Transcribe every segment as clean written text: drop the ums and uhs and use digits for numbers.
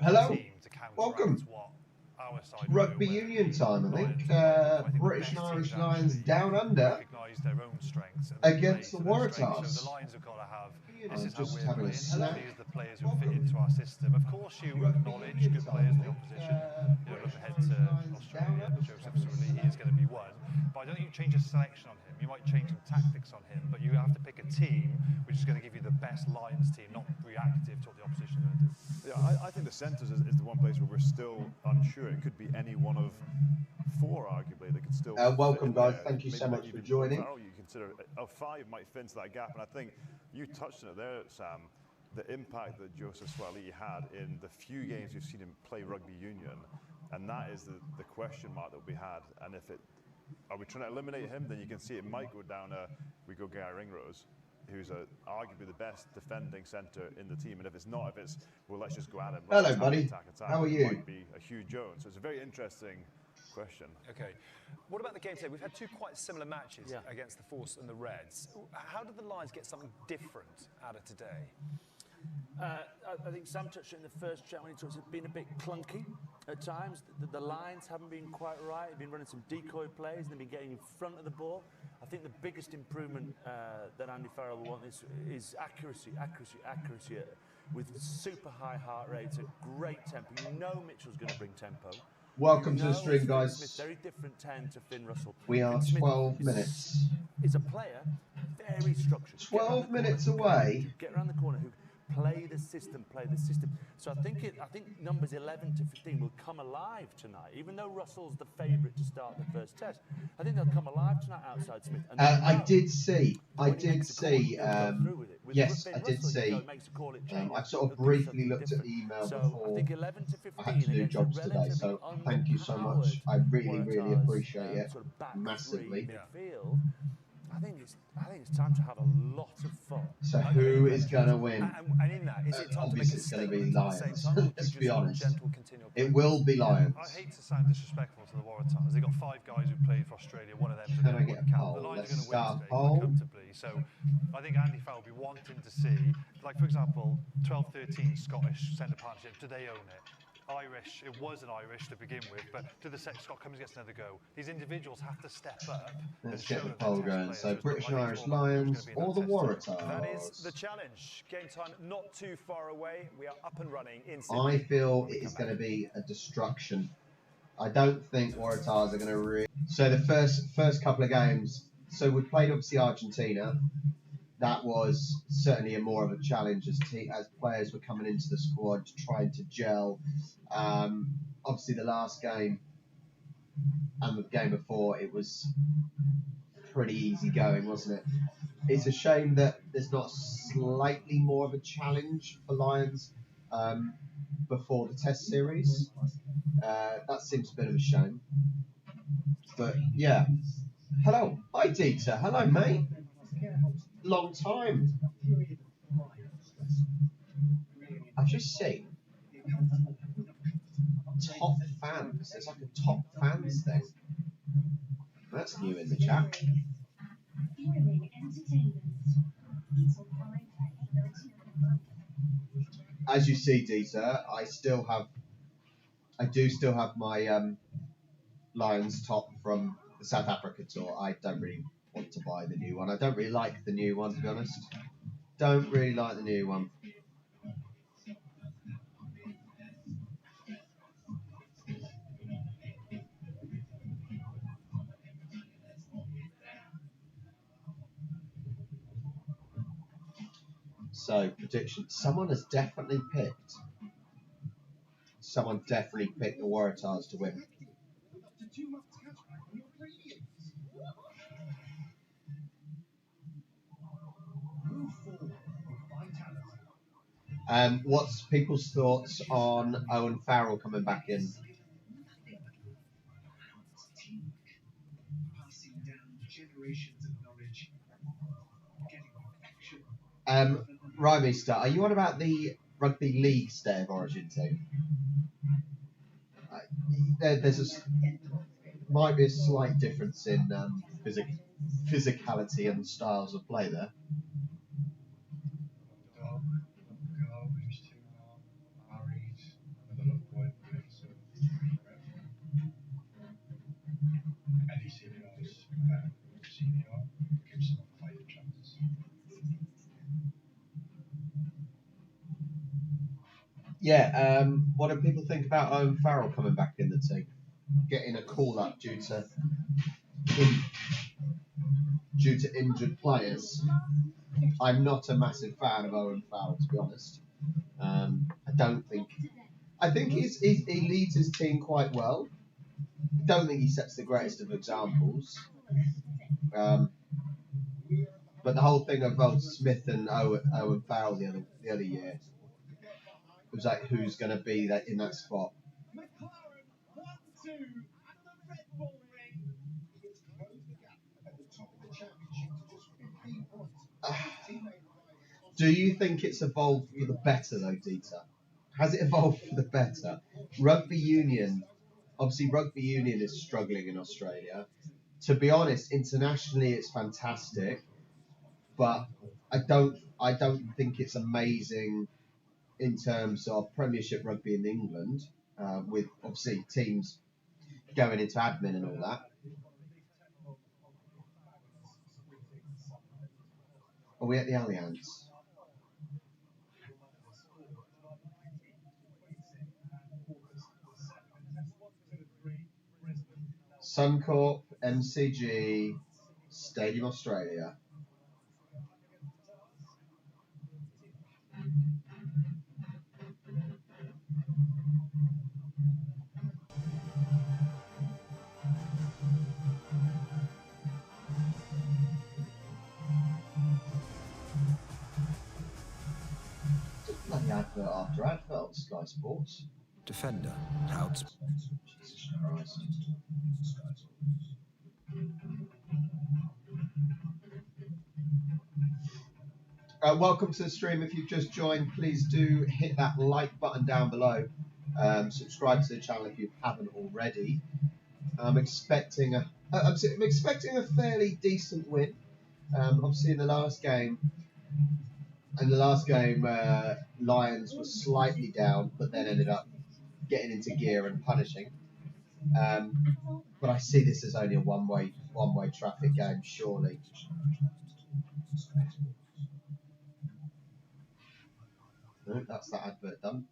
Hello, welcome. Rugby union time, I think. British and Irish Lions down under against the Waratahs. I'm just having a snack. The players who fit into our system. Of course, you acknowledge good players in the opposition. Look ahead to Australia. Joseph Suaalii is going to be one. But I don't think you change a selection on him. You might change some tactics on him, but you have to pick a team which is going to give you the best Lions team, not reactive to what the opposition are going to do. Yeah, I think the centres is the one place where we're still unsure. It could be any one of four, arguably, that could still. Welcome, guys. Thank you so much for joining. You consider five might fit into that gap, and I think you touched on it there, Sam. The impact that Joseph Suaalii had in the few games we've seen him play rugby union, and that is the question mark that we had. And if it are we trying to eliminate him, then you can see it might go down. We go Gary Ringrose, who's arguably the best defending centre in the team, and if it's not, if it's well, let's just go at him. Hello, buddy. Attack, how are you? It might be a Hugh Jones. So it's a very interesting question. Okay, what about the game today? We've had two quite similar matches against the Force and the Reds. How did the Lions get something different out of today? I think Sam touched it in the first chat when he talks. It's been a bit clunky at times. The lines haven't been quite right. They've been running some decoy plays and they've been getting in front of the ball. I think the biggest improvement that Andy Farrell will want is accuracy with super high heart rates, a great tempo. You know Mitchell's going to bring tempo. Welcome to the stream, guys. Smith, very different 10 to Finn Russell. We are 12 minutes. It's a player, very structured. 12 minutes away. Get around the corner, who play the system. So I think numbers 11 to 15 will come alive tonight. Even though Russell's the favourite to start the first test, I think they'll come alive tonight outside Smith. And I did see. Yes, I did see. I've sort of briefly looked at the email before I had to do jobs today, so thank you so much. I really, really appreciate it massively. I think it's time to have a lot of fun. So who is going to win? And in that, is it time obviously it's going to be Lions. Let's be honest. It will be Lions. I hate to sound disrespectful to the Waratahs. They've got 5 guys who played for Australia. One of them is going to win the Lions are going to win today quite comfortably. So I think Andy Farrell will be wanting to see, like for example, 12-13 Scottish centre partnership. Do they own it? Irish, it was an Irish to begin with, but do the Scott Cummins gets another go? These individuals have to step up. Let's get the poll going. So British and Irish Lions or the Waratahs? That is the challenge. Game time not too far away. We are up and running in Sydney. I feel it is going to be a destruction. I don't think Waratahs are going to really. So the first couple of games. So we played obviously Argentina. That was certainly more of a challenge as players were coming into the squad, trying to gel. Obviously, the last game and the game before, it was pretty easy going, wasn't it? It's a shame that there's not slightly more of a challenge for Lions before the Test series. That seems a bit of a shame. But yeah. Hello. Hi, Dieter. Hello, mate. Long time. I've just seen top fans. There's like a top fans thing. That's new in the chat. As you see, Dieter, I do still have my Lions top from the South Africa tour. I don't really want to buy the new one. I don't really like the new one, to be honest. Don't really like the new one. So, prediction. Someone definitely picked the Waratahs to win. What's people's thoughts on Owen Farrell coming back in? Rymeester, are you on about the Rugby League State of Origin team? Might be a slight difference in physicality and styles of play there. Yeah, what do people think about Owen Farrell coming back in the team? Getting a call-up due to injured players. I'm not a massive fan of Owen Farrell, to be honest. I think he leads his team quite well. I don't think he sets the greatest of examples. But the whole thing of Smith and Owen Farrell the other year, it was like, who's going to be in that spot? Do you think it's evolved for the better, though, Dieter? Has it evolved for the better? Rugby union is struggling in Australia. To be honest, internationally it's fantastic, but I don't think it's amazing in terms of Premiership rugby in England, with obviously teams going into admin and all that. Are we at the Allianz? Suncorp, MCG, Stadium Australia. Bloody advert after advert on Sky Sports. Defender, Houts. Jesus Christ. Welcome to the stream. If you've just joined, please do hit that like button down below. Subscribe to the channel if you haven't already. I'm expecting a fairly decent win. Obviously, in the last game, Lions were slightly down, but then ended up getting into gear and punishing. But I see this as only a one-way traffic game, surely. No, that's that advert done.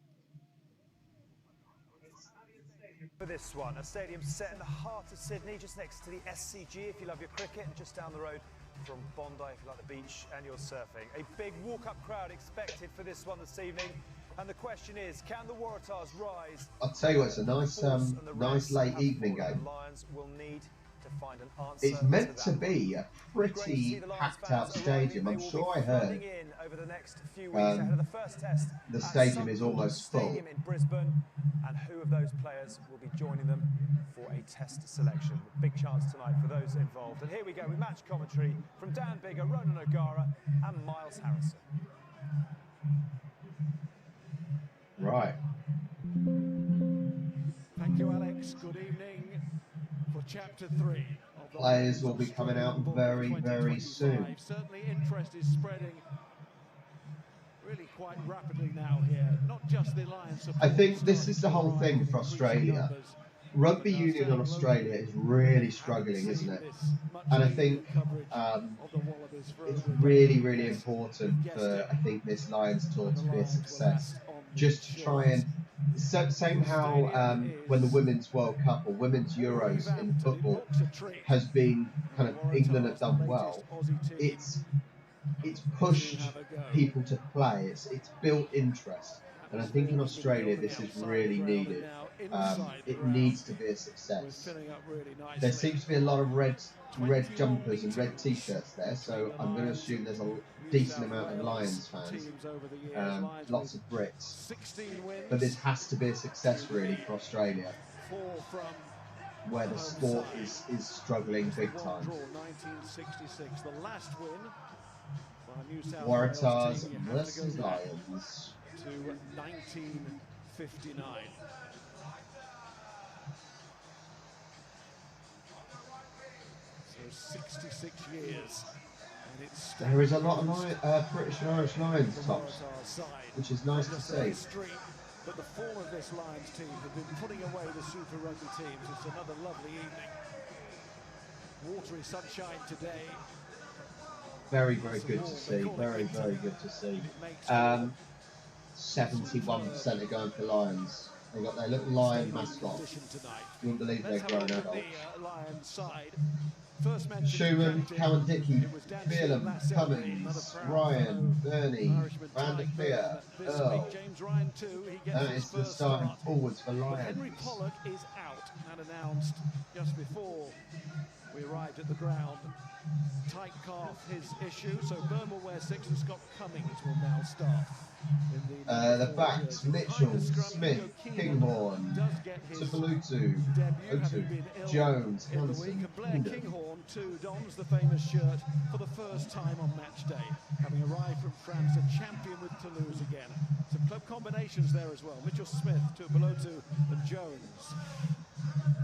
For this one, a stadium set in the heart of Sydney, just next to the SCG if you love your cricket, and just down the road from Bondi if you like the beach and you're surfing. A big walk-up crowd expected for this one this evening, and the question is, can the Waratahs rise? I'll tell you what, it's a nice late evening game. The Lions will need to find an answer. It's meant to be a pretty packed out stadium. I'm sure I heard over the next few weeks ahead of the first test. The stadium is almost full. In Brisbane, and who of those players will be joining them for a test selection? Big chance tonight for those involved. And here we go with match commentary from Dan Biggar, Ronan O'Gara and Miles Harrison. Right. Thank you, Alex. Good evening for Chapter 3. Players will be coming out very, very soon. Certainly interest is spreading really quite rapidly now here. Not just the Lions. I think this is the whole thing for Australia. Rugby union in Australia is really struggling, isn't it? And I think it's really, really important for, this Lions tour to be a success. Just to try and, same how when the Women's World Cup or Women's Euros in football has been kind of, England have done well, it's pushed people to play, it's built interest. And I think in Australia this is really needed. It needs to be a success. There seems to be a lot of red jumpers and red t-shirts there, so I'm going to assume there's a decent amount of Lions fans, lots of Brits. But this has to be a success really for Australia, where the sport is struggling big time. Waratahs versus Lions. To 1959. So 66 years. And it's there is a lot of British and Irish Lions tops, which is nice to see. But the form of this Lions team have been putting away the Super Rugby teams. It's another lovely evening. Watery sunshine today. Very, very good to see. Very, very good to see. 71% are going for Lions. They got their little lion mascot. You wouldn't believe they're grown adults. Schumann, Cowan-Dickey, Phelan, Cummins, Ryan, Bernie, Van der Veer, Earl. That is the starting forwards for Lions. Henry Pollock is out and announced just before we arrived at the ground. Tight calf, his issue. So Burn will wear 6 and Scott Cummings will now start. The backs: Mitchell, Smith, Kinghorn, Tupelutu, Jones, Hansen, Kinghorn too dons the famous shirt for the first time on match day, having arrived from France, a champion with Toulouse again. Some club combinations there as well. Mitchell, Smith, Tupelutu and Jones.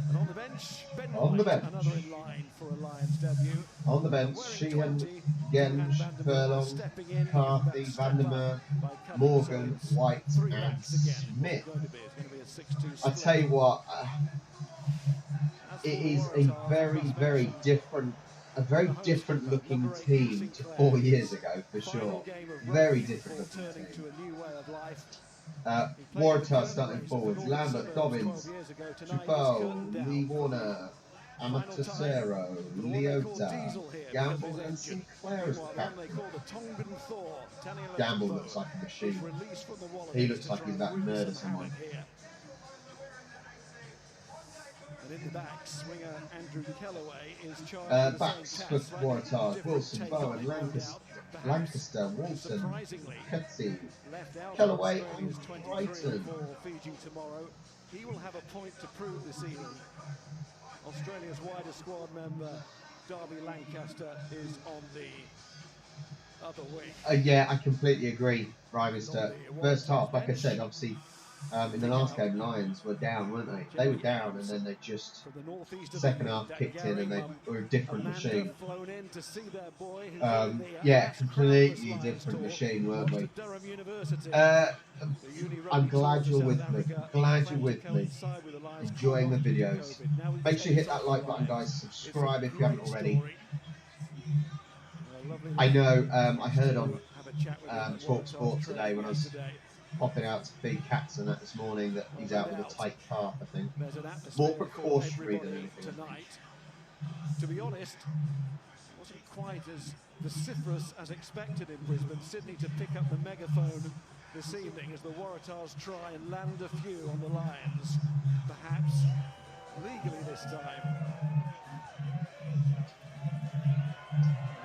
And on the bench, Ben White, another in line for a Lions debut. On the bench, Sheehan, Genge, Furlong, McCarthy, Vandermeer, Morgan, White and Smith. I tell you what, it is a very different looking team to 4 years ago, for sure. Very different looking team. Waratahs starting forwards: Lambert, Dobbins, Chupal, Lee Warner, Amatisero, Leota, Gamble and Sinclair as the captain. Gamble looks like a machine. He looks like he's about to murder someone. And in the backs, winger Andrew Kellaway is charged. Backs for Waratahs: Wilson, Bowen, Lancaster, Walton, Cutsey, Kellaway and Brighton. Fiji tomorrow. He will have a point to prove this evening. Australia's wider squad member Darby Lancaster is on the other wing. Yeah, I completely agree, Rymister. First half, like I said, obviously, in the last game, Lions were down, weren't they? They were down, and then they just, second half kicked in, and they were a different machine. Yeah, completely different machine, weren't we? I'm glad you're with me. Glad you're with me. Enjoying the videos. Make sure you hit that like button, guys. Subscribe if you haven't already. I know, I heard on Talk Sport today when I was popping out to feed cats and that this morning that he's out with a tight calf, I think. More precautionary than anything. To be honest, it wasn't quite as vociferous as expected in Brisbane. Sydney to pick up the megaphone this evening as the Waratahs try and land a few on the Lions. Perhaps legally this time.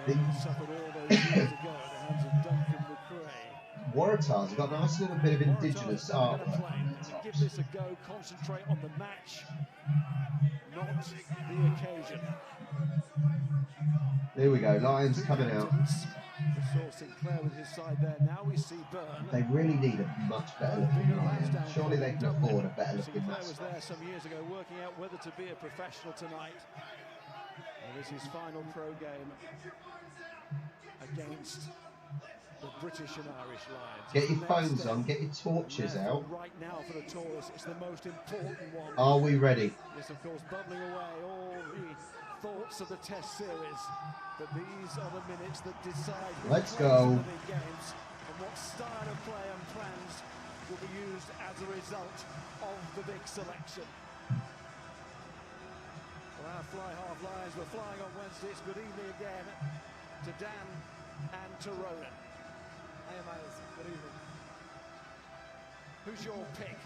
They suffered all those years ago at the hands of Duncan McRae. Waratahs have got a nice little bit of indigenous artwork. Give this a go, concentrate on the match, not the occasion. Here we go, Lions coming out. We saw Sinclair with his side there. Now we see Burn. They really need a much better looking Lion. Surely they can afford a better looking Sinclair mascot. was there some years ago working out whether to be a professional tonight. This is his final pro game against the British and Irish Lions. Get your phones on, get your torches out. Right now for the tourists, it's the most important one. Are we ready? Yes, of course, bubbling away all the thoughts of the Test series, but these are the minutes that decide. Let's go. Games and what style of play and plans will be used as a result of the big selection. Well, our Fly Half Lions were flying on Wednesday. It's good evening again to Dan and to Ronan. Hey, Miles. Good evening. Who's your pick?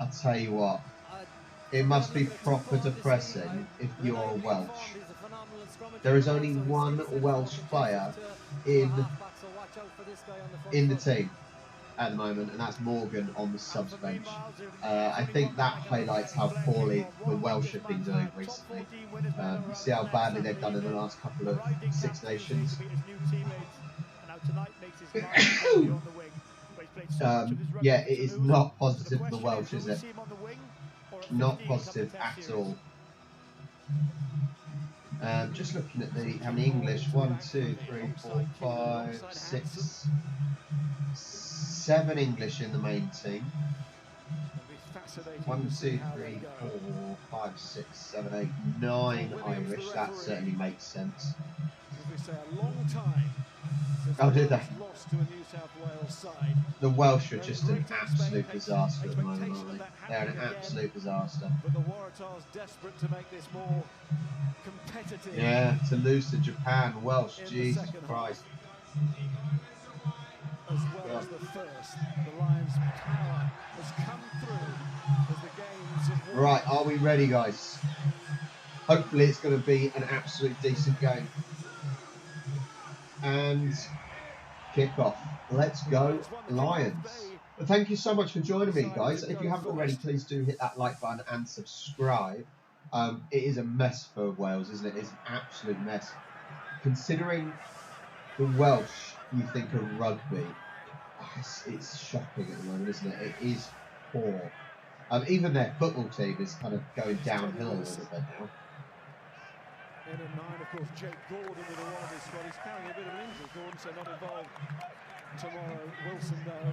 I'll tell you what. It must be proper depressing if you're Welsh. There is only one Welsh player in the team at the moment, and that's Morgan on the subs bench. I think that highlights how poorly the Welsh have been doing recently. You see how badly they've done in the last couple of Six Nations. Yeah, it is not positive for the Welsh, is it? Not positive at all. Just looking at how many English. 1, 2, 3, 4, 5, 6, 7 English in the main team. 1, 2, 3, 4, 5, 6, 7, 8, 9 Irish. That certainly makes sense. As we say, a long time Oh, did they? Lost to a New South Wales side. The Welsh are just an absolute disaster at the moment, aren't they? They're an absolute disaster. But the Waratahs desperate to make this more competitive. Yeah, to lose to Japan, Welsh, Jesus Christ. As well as the first, the Lions' power has come through as the games have won. Right, are we ready, guys? Hopefully it's going to be an absolute decent game. And kick off. Let's go, Lions. Well, thank you so much for joining me, guys. If you haven't already, please do hit that like button and subscribe. It is a mess for Wales, isn't it? It's an absolute mess. Considering the Welsh, you think of rugby, it's shocking at the moment, isn't it? It is poor. Even their football team is kind of going downhill a little bit now. In at 9, of course, Jake Gordon with the Wallaby squad. He's carrying a bit of an injury, Gordon, so not involved tomorrow. Wilson, though,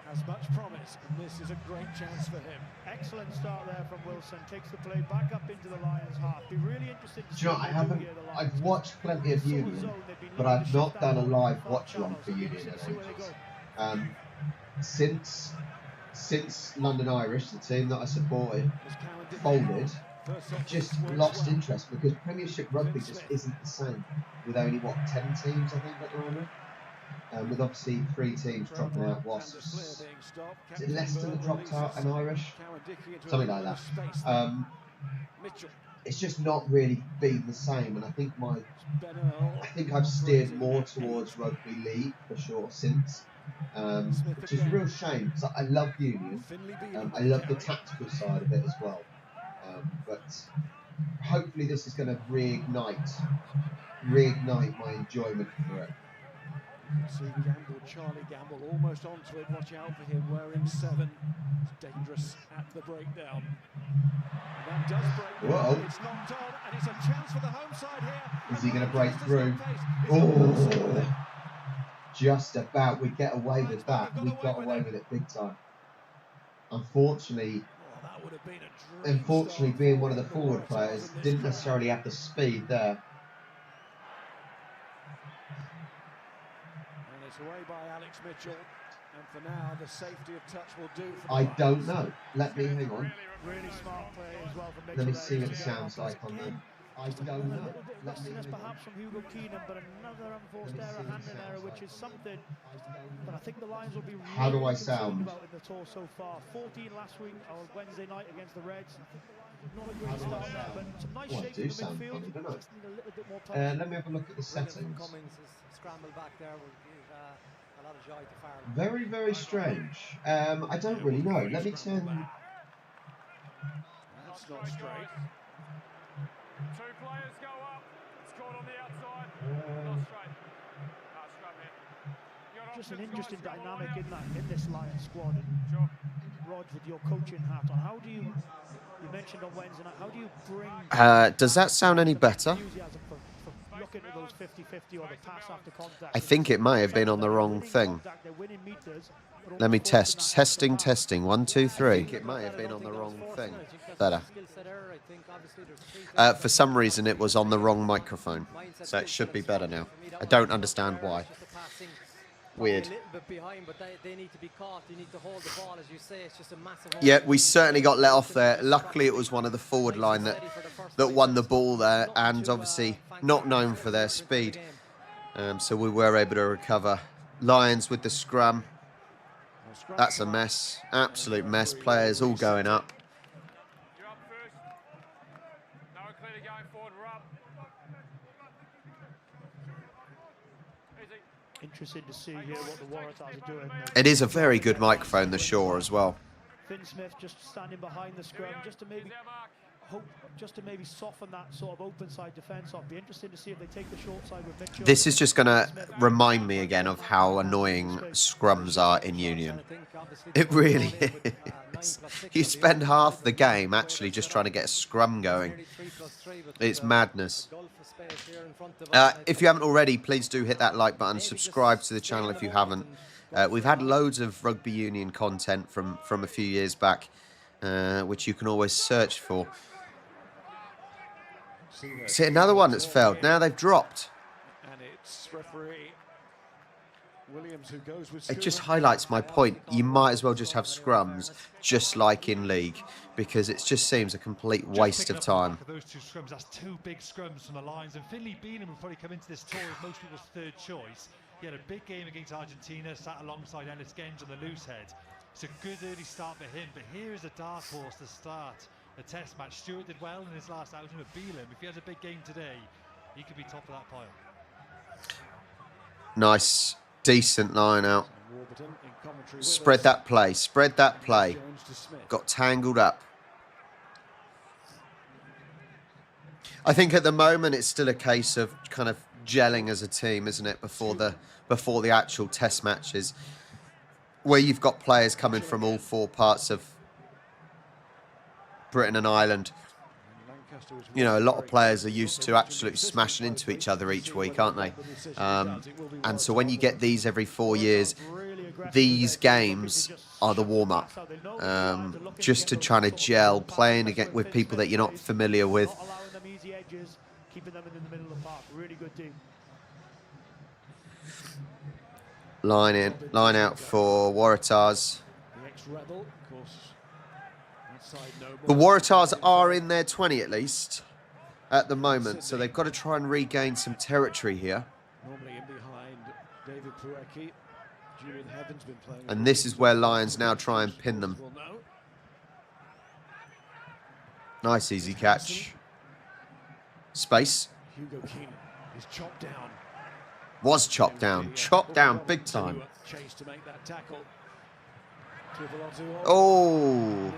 has much promise, and this is a great chance for him. Excellent start there from Wilson. Takes the play back up into the Lions' half. Be really interested to see. Do you know, I've watched plenty of Union, but I've not done a live watch along for Union in ages. Since London Irish, the team that I supported, folded, I've just lost interest because Premiership rugby just isn't the same. With only, what, 10 teams, I think, at the moment? With obviously 3 teams dropping out. Wasps. Is it Leicester that dropped out and Irish? Something like that. It's just not really been the same, and I think I've steered more towards rugby league for sure since. Which is a real shame because I love Union. I love the tactical side of it as well. But hopefully this is going to reignite my enjoyment for it. See Gamble, Charlie Gamble, almost onto it. Watch out for him, wearing 7. It's dangerous at the breakdown. And that does break down. Whoa. It's knocked on, and it's a chance for the home side here. Is he going to break through? Oh, just about. We get away with that. We got away with it big time. Unfortunately, being one of the forward players, didn't necessarily have the speed there. And it's away by Alex Mitchell. And for now, the safety of touch will do for I don't know. Let me hang on. Really smart play as well from Mitchell. Let me see what it sounds like on them. I don't know. Rustiness perhaps from Hugo Keenan, but another unforced error, handling error, which is something that I think the Lions will be really How do I concerned sound? about in the tour so far. 14 last week, or Wednesday night against the Reds. Not a great start there, but some nice Well, shape do in the sound midfield. funny, don't I? Just need a little bit more time. Let me have a look at the settings. Scramble back there will give a lot of joy to Farrell. Very, very strange. I don't really know. Let me turn. That's not straight. 2 players go up. It's caught on the outside. Not straight. Just an interesting dynamic in this Lions squad. And Rog, with your coaching hat on, how do you mentioned on Wednesday night, how do you bring does that sound any better? enthusiasm for looking at those 50-50 or the pass after contact? I think it might have been on the wrong thing. They're winning meters, but Let me almost test. forcing Testing. 1, 2, 3. I think it might have been on the wrong thing. Better. For some reason, it was on the wrong microphone. So it should be better now. I don't understand why. Weird. A little bit behind, but they need to be caught. They need to hold the ball, as you say. It's just a massive. Yeah, we certainly got let off there. Luckily, it was one of the forward line that won the ball there, and obviously not known for their speed. So we were able to recover. Lions with the scrum. That's a mess. Absolute mess. Players all going up. You're up first. No one clearly going forward. We're up. Easy. Interesting to see here what the Waratahs are doing. It is a very good microphone, the Shaw, as well. Finn Smith just standing behind the scrum, just to maybe soften that sort of open side defence off. Be interesting to see if they take the short side with Mitchell. This is just going to remind me again of how annoying scrums are in Union. It really is. You spend half the game actually just trying to get a scrum going. It's madness. If you haven't already, please do hit that like button. Subscribe to the channel if you haven't. We've had loads of rugby union content from a few years back, which you can always search for. See, another one that's failed. Now they've dropped. And it's referee Williams, who goes with It just highlights my point. You might as well just have scrums, just like in league, because it just seems a complete waste of time. Those two scrums, that's two big scrums from the Lions, and Finlay Bealham will probably come into this tour as most people's third choice. He had a big game against Argentina, sat alongside Ellis Genge on the loose head. It's a good early start for him, but here is a dark horse to start the test match. Stewart did well in his last outing with Bealham. If he has a big game today, he could be top of that pile. Nice, decent line out. Spread that play, spread that play. Got tangled up. I think at the moment it's still a case of kind of gelling as a team, isn't it, before the actual test matches, where you've got players coming from all four parts of Britain and Ireland. You know, a lot of players are used to absolutely smashing into each other each week, aren't they? And so when you get these every 4 years, these games are the warm-up. Just to try to gel, playing again with people that you're not familiar with. Line in, line out for Waratahs. The Waratahs are in their 20 at least at the moment, so they've got to try and regain some territory here. And this is where Lions now try and pin them. Nice easy catch. Space. Was chopped down big time. Oh.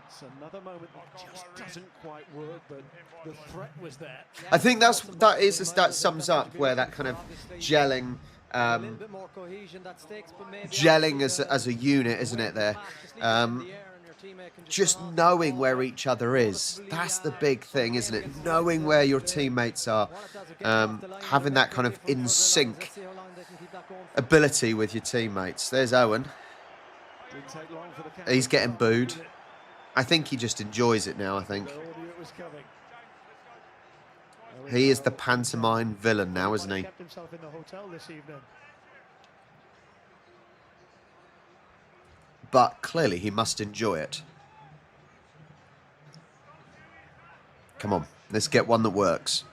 It's another moment that just doesn't quite work, but the threat was there. I think that sums up where that kind of gelling gelling as a unit, isn't it, there? Just knowing where each other is. That's the big thing, isn't it? Knowing where your teammates are. Having that kind of in sync ability with your teammates. There's Owen. He's getting booed. I think he just enjoys it now, I think. He is the pantomime villain now, isn't he? But clearly he must enjoy it. Come on, let's get one that works.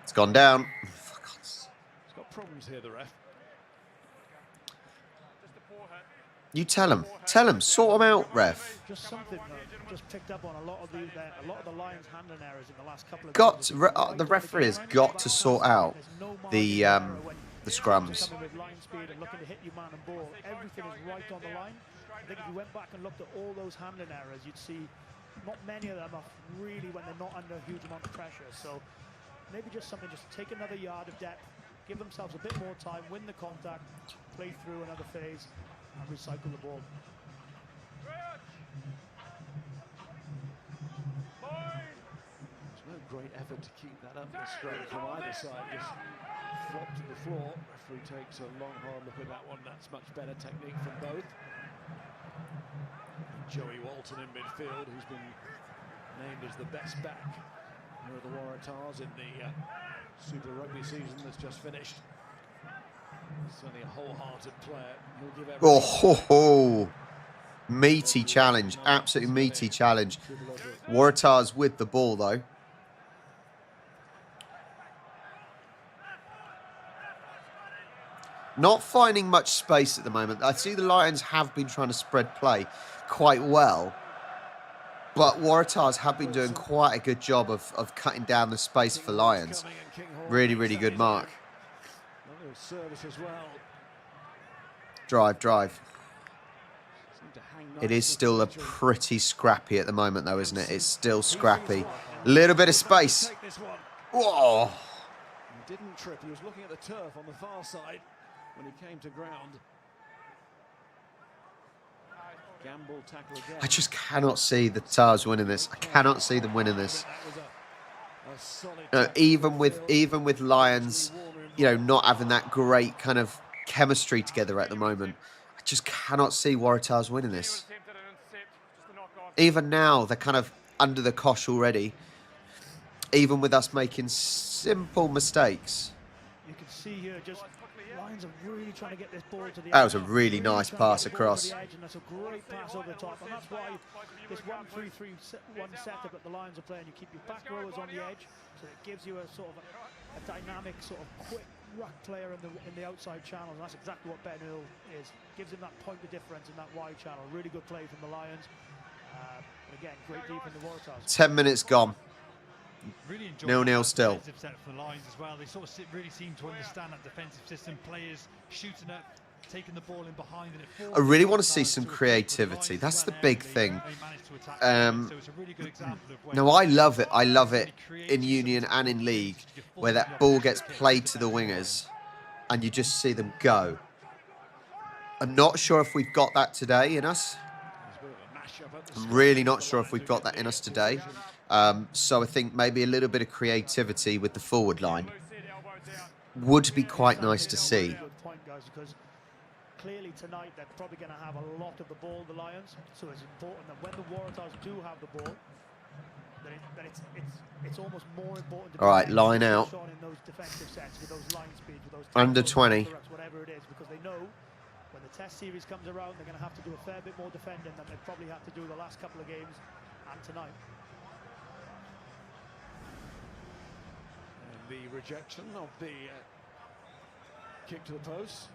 It's gone down. He's got problems here, the ref. You tell him, sort him out, ref. Just something that just picked up on a lot of the Lions' handling errors in the last couple of the referee has got to sort out the scrums. Line speed and looking to hit you man and ball. Everything is right on the line. I think if you went back and looked at all those handling errors, you'd see not many of them are really when they're not under a huge amount of pressure. So maybe just something, just take another yard of depth, give themselves a bit more time, win the contact, play through another phase, and recycle the ball. There's no great effort to keep that up the straight from either side. Just flop to the floor. Referee takes a long, hard look at that one. That's much better technique from both. Joey Walton in midfield, who's been named as the best back here at the Waratahs in the Super Rugby season that's just finished. Certainly a wholehearted player. He'll give Oh, meaty challenge, absolutely meaty challenge. Waratahs with the ball though. Not finding much space at the moment. I see the Lions have been trying to spread play quite well, but Waratahs have been doing quite a good job of cutting down the space for Lions. Really, really good mark. Drive. It is still a pretty scrappy at the moment though, isn't it? It's still scrappy. Little bit of space. Whoa. He didn't trip. He was looking at the turf on the far side when he came to ground. Gamble tackle again. I just cannot see the Tars winning this. I cannot see them winning this. Even with Lions, you know, not having that great kind of chemistry together at the moment, I just cannot see Waratahs winning this. Even now, they're kind of under the cosh already. even with us making simple mistakes. You can see here just Lions are really trying to get this ball to the edge. That was a really nice pass across. That's a great pass over the top, and that's why this 1-3-3-1 setup that the Lions are playing, you keep your back rowers on the edge, so it gives you a sort of a dynamic, sort of quick ruck player in the outside channels. And that's exactly what Ben Earl is. Gives him that point of difference in that wide channel. Really good play from the Lions. Again, great deep in the Waratahs. 10 minutes gone. Really 0-0 still. Set for the Lions as well. They sort of really seem to understand that defensive system. Players shooting up, taking the ball in behind. And I really want to see some creativity. That's the big thing. Now, I love it. I love it in Union and in League, where that ball gets played to the wingers and you just see them go. I'm not sure if we've got that today in us. I'm really not sure if we've got that in us today. So I think maybe a little bit of creativity with the forward line would be quite nice to see. Good point, guys, because clearly tonight they're probably going to have a lot of the ball, the Lions. So it's important that when the Waratahs do have the ball, then it's almost more important. All right, line out. In those defensive sets, with those line speeds, with those under 20. Whatever it is, because they know when the Test series comes around, they're going to have to do a fair bit more defending than they probably had to do the last couple of games and tonight. The rejection of the kick to the post.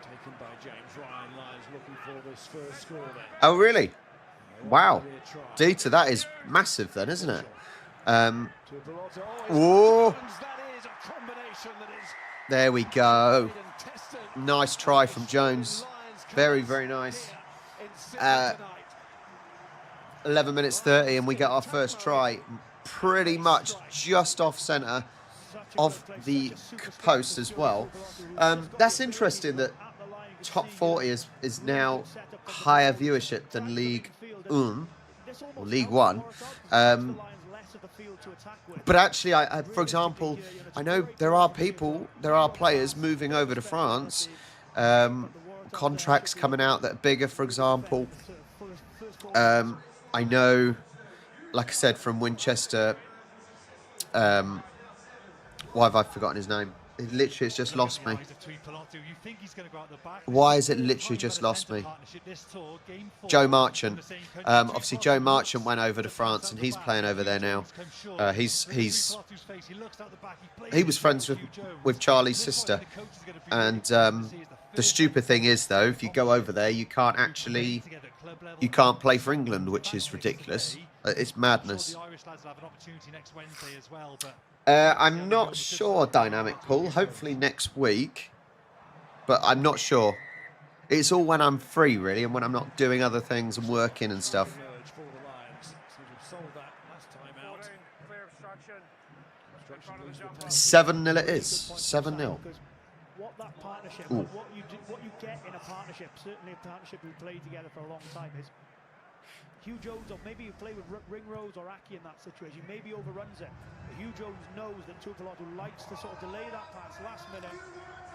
Taken by James Ryan. Lions looking for this first score then. Oh, really? Wow. Dita, that is massive then, isn't it? Whoa. There we go. Nice try from Jones. Very, very nice. 11 minutes 30 and we get our first try pretty much just off centre of the post as well. That's interesting that top 40 is now higher viewership than League 1 or League 1. But actually, for example, I know there are players moving over to France, contracts coming out that are bigger, for example. I know, like I said, from Winchester, why have I forgotten his name? It literally has just lost me. Why has it literally just lost me? Joe Marchant. Obviously, Joe Marchant went over to France and he's playing over there now. He was friends with Charlie's sister. And the stupid thing is, though, if you go over there, you can't play for England, which is ridiculous. It's madness. I'm not sure, Dynamic Pool. Hopefully next week. But I'm not sure. It's all when I'm free, really, and when I'm not doing other things and working and stuff. 7-0 it is. 7-0. What that partnership, what you get in a partnership, certainly a partnership who played together for a long time, is Hugh Jones, or maybe you play with Ringrose or Aki in that situation, maybe overruns it. But Hugh Jones knows that Tuipulotu likes to sort of delay that pass last minute,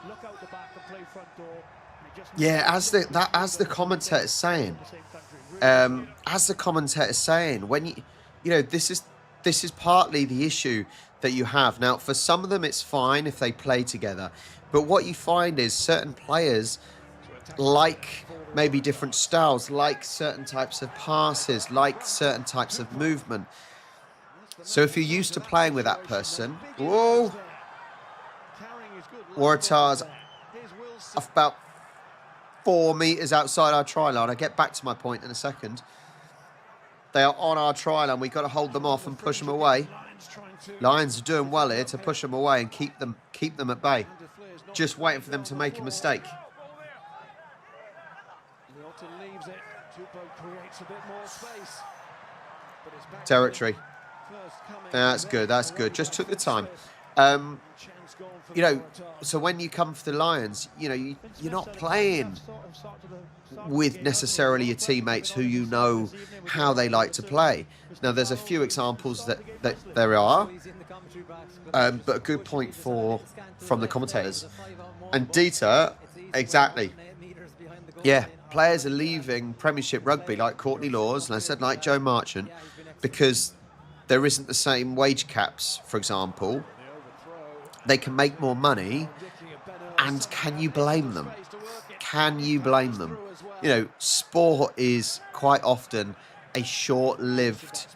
look out the back and play front door. Yeah, as the commentator's saying, when you know, this is partly the issue that you have. Now, for some of them, it's fine if they play together. But what you find is certain players like maybe different styles, like certain types of passes, like certain types of movement. So if you're used to playing with that person, whoa, Waratahs about 4 meters outside our try line. I'll get back to my point in a second. They are on our try line. We've got to hold them off and push them away. Lions are doing well here to push them away and keep them at bay. Just waiting for them to make a mistake. Territory. That's good. That's good. Just took the time. You know, so when you come for the Lions, you know, you're not playing with necessarily your teammates who you know how they like to play. Now, there's a few examples that there are, but a good point from the commentators. And Dieter, exactly. Yeah, players are leaving Premiership rugby like Courtney Laws, and I said like Joe Marchant, because there isn't the same wage caps, for example. They can make more money, and can you blame them? Can you blame them? You know, sport is quite often a short-lived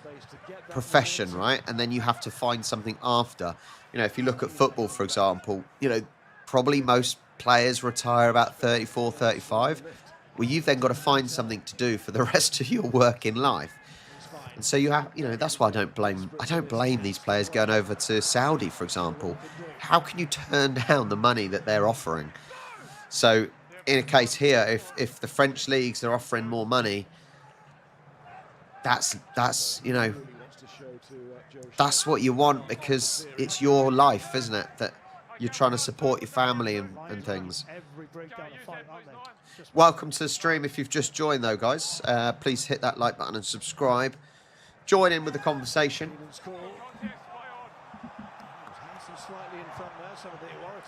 profession, right? And then you have to find something after. You know, if you look at football, for example, you know, probably most players retire about 34, 35. Well, you've then got to find something to do for the rest of your working life. And so you have, you know, that's why I don't blame these players going over to Saudi, for example. How can you turn down the money that they're offering? So in a case here, if the French leagues are offering more money, that's you know, that's what you want, because it's your life, isn't it? That you're trying to support your family and things. Welcome to the stream. If you've just joined, though, guys, please hit that like button and subscribe. Join in with the conversation.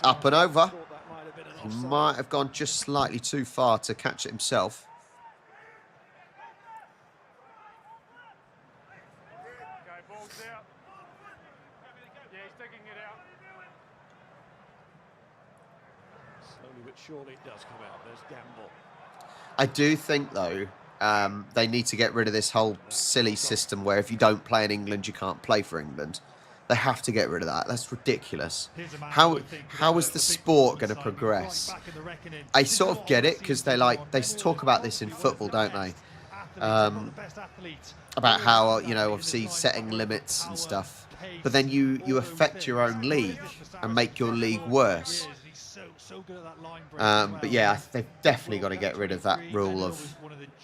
Up and over. He might have gone just slightly too far to catch it himself. Surely it does come out. There's Gamble. I do think, though, they need to get rid of this whole silly system where if you don't play in England, you can't play for England. They have to get rid of that. That's ridiculous. How is the sport going to progress? I sort of get it, because they talk about this in football, don't they? About how, you know, obviously setting limits and stuff. But then you affect your own league and make your league worse. But yeah, they've definitely got to get rid of that rule of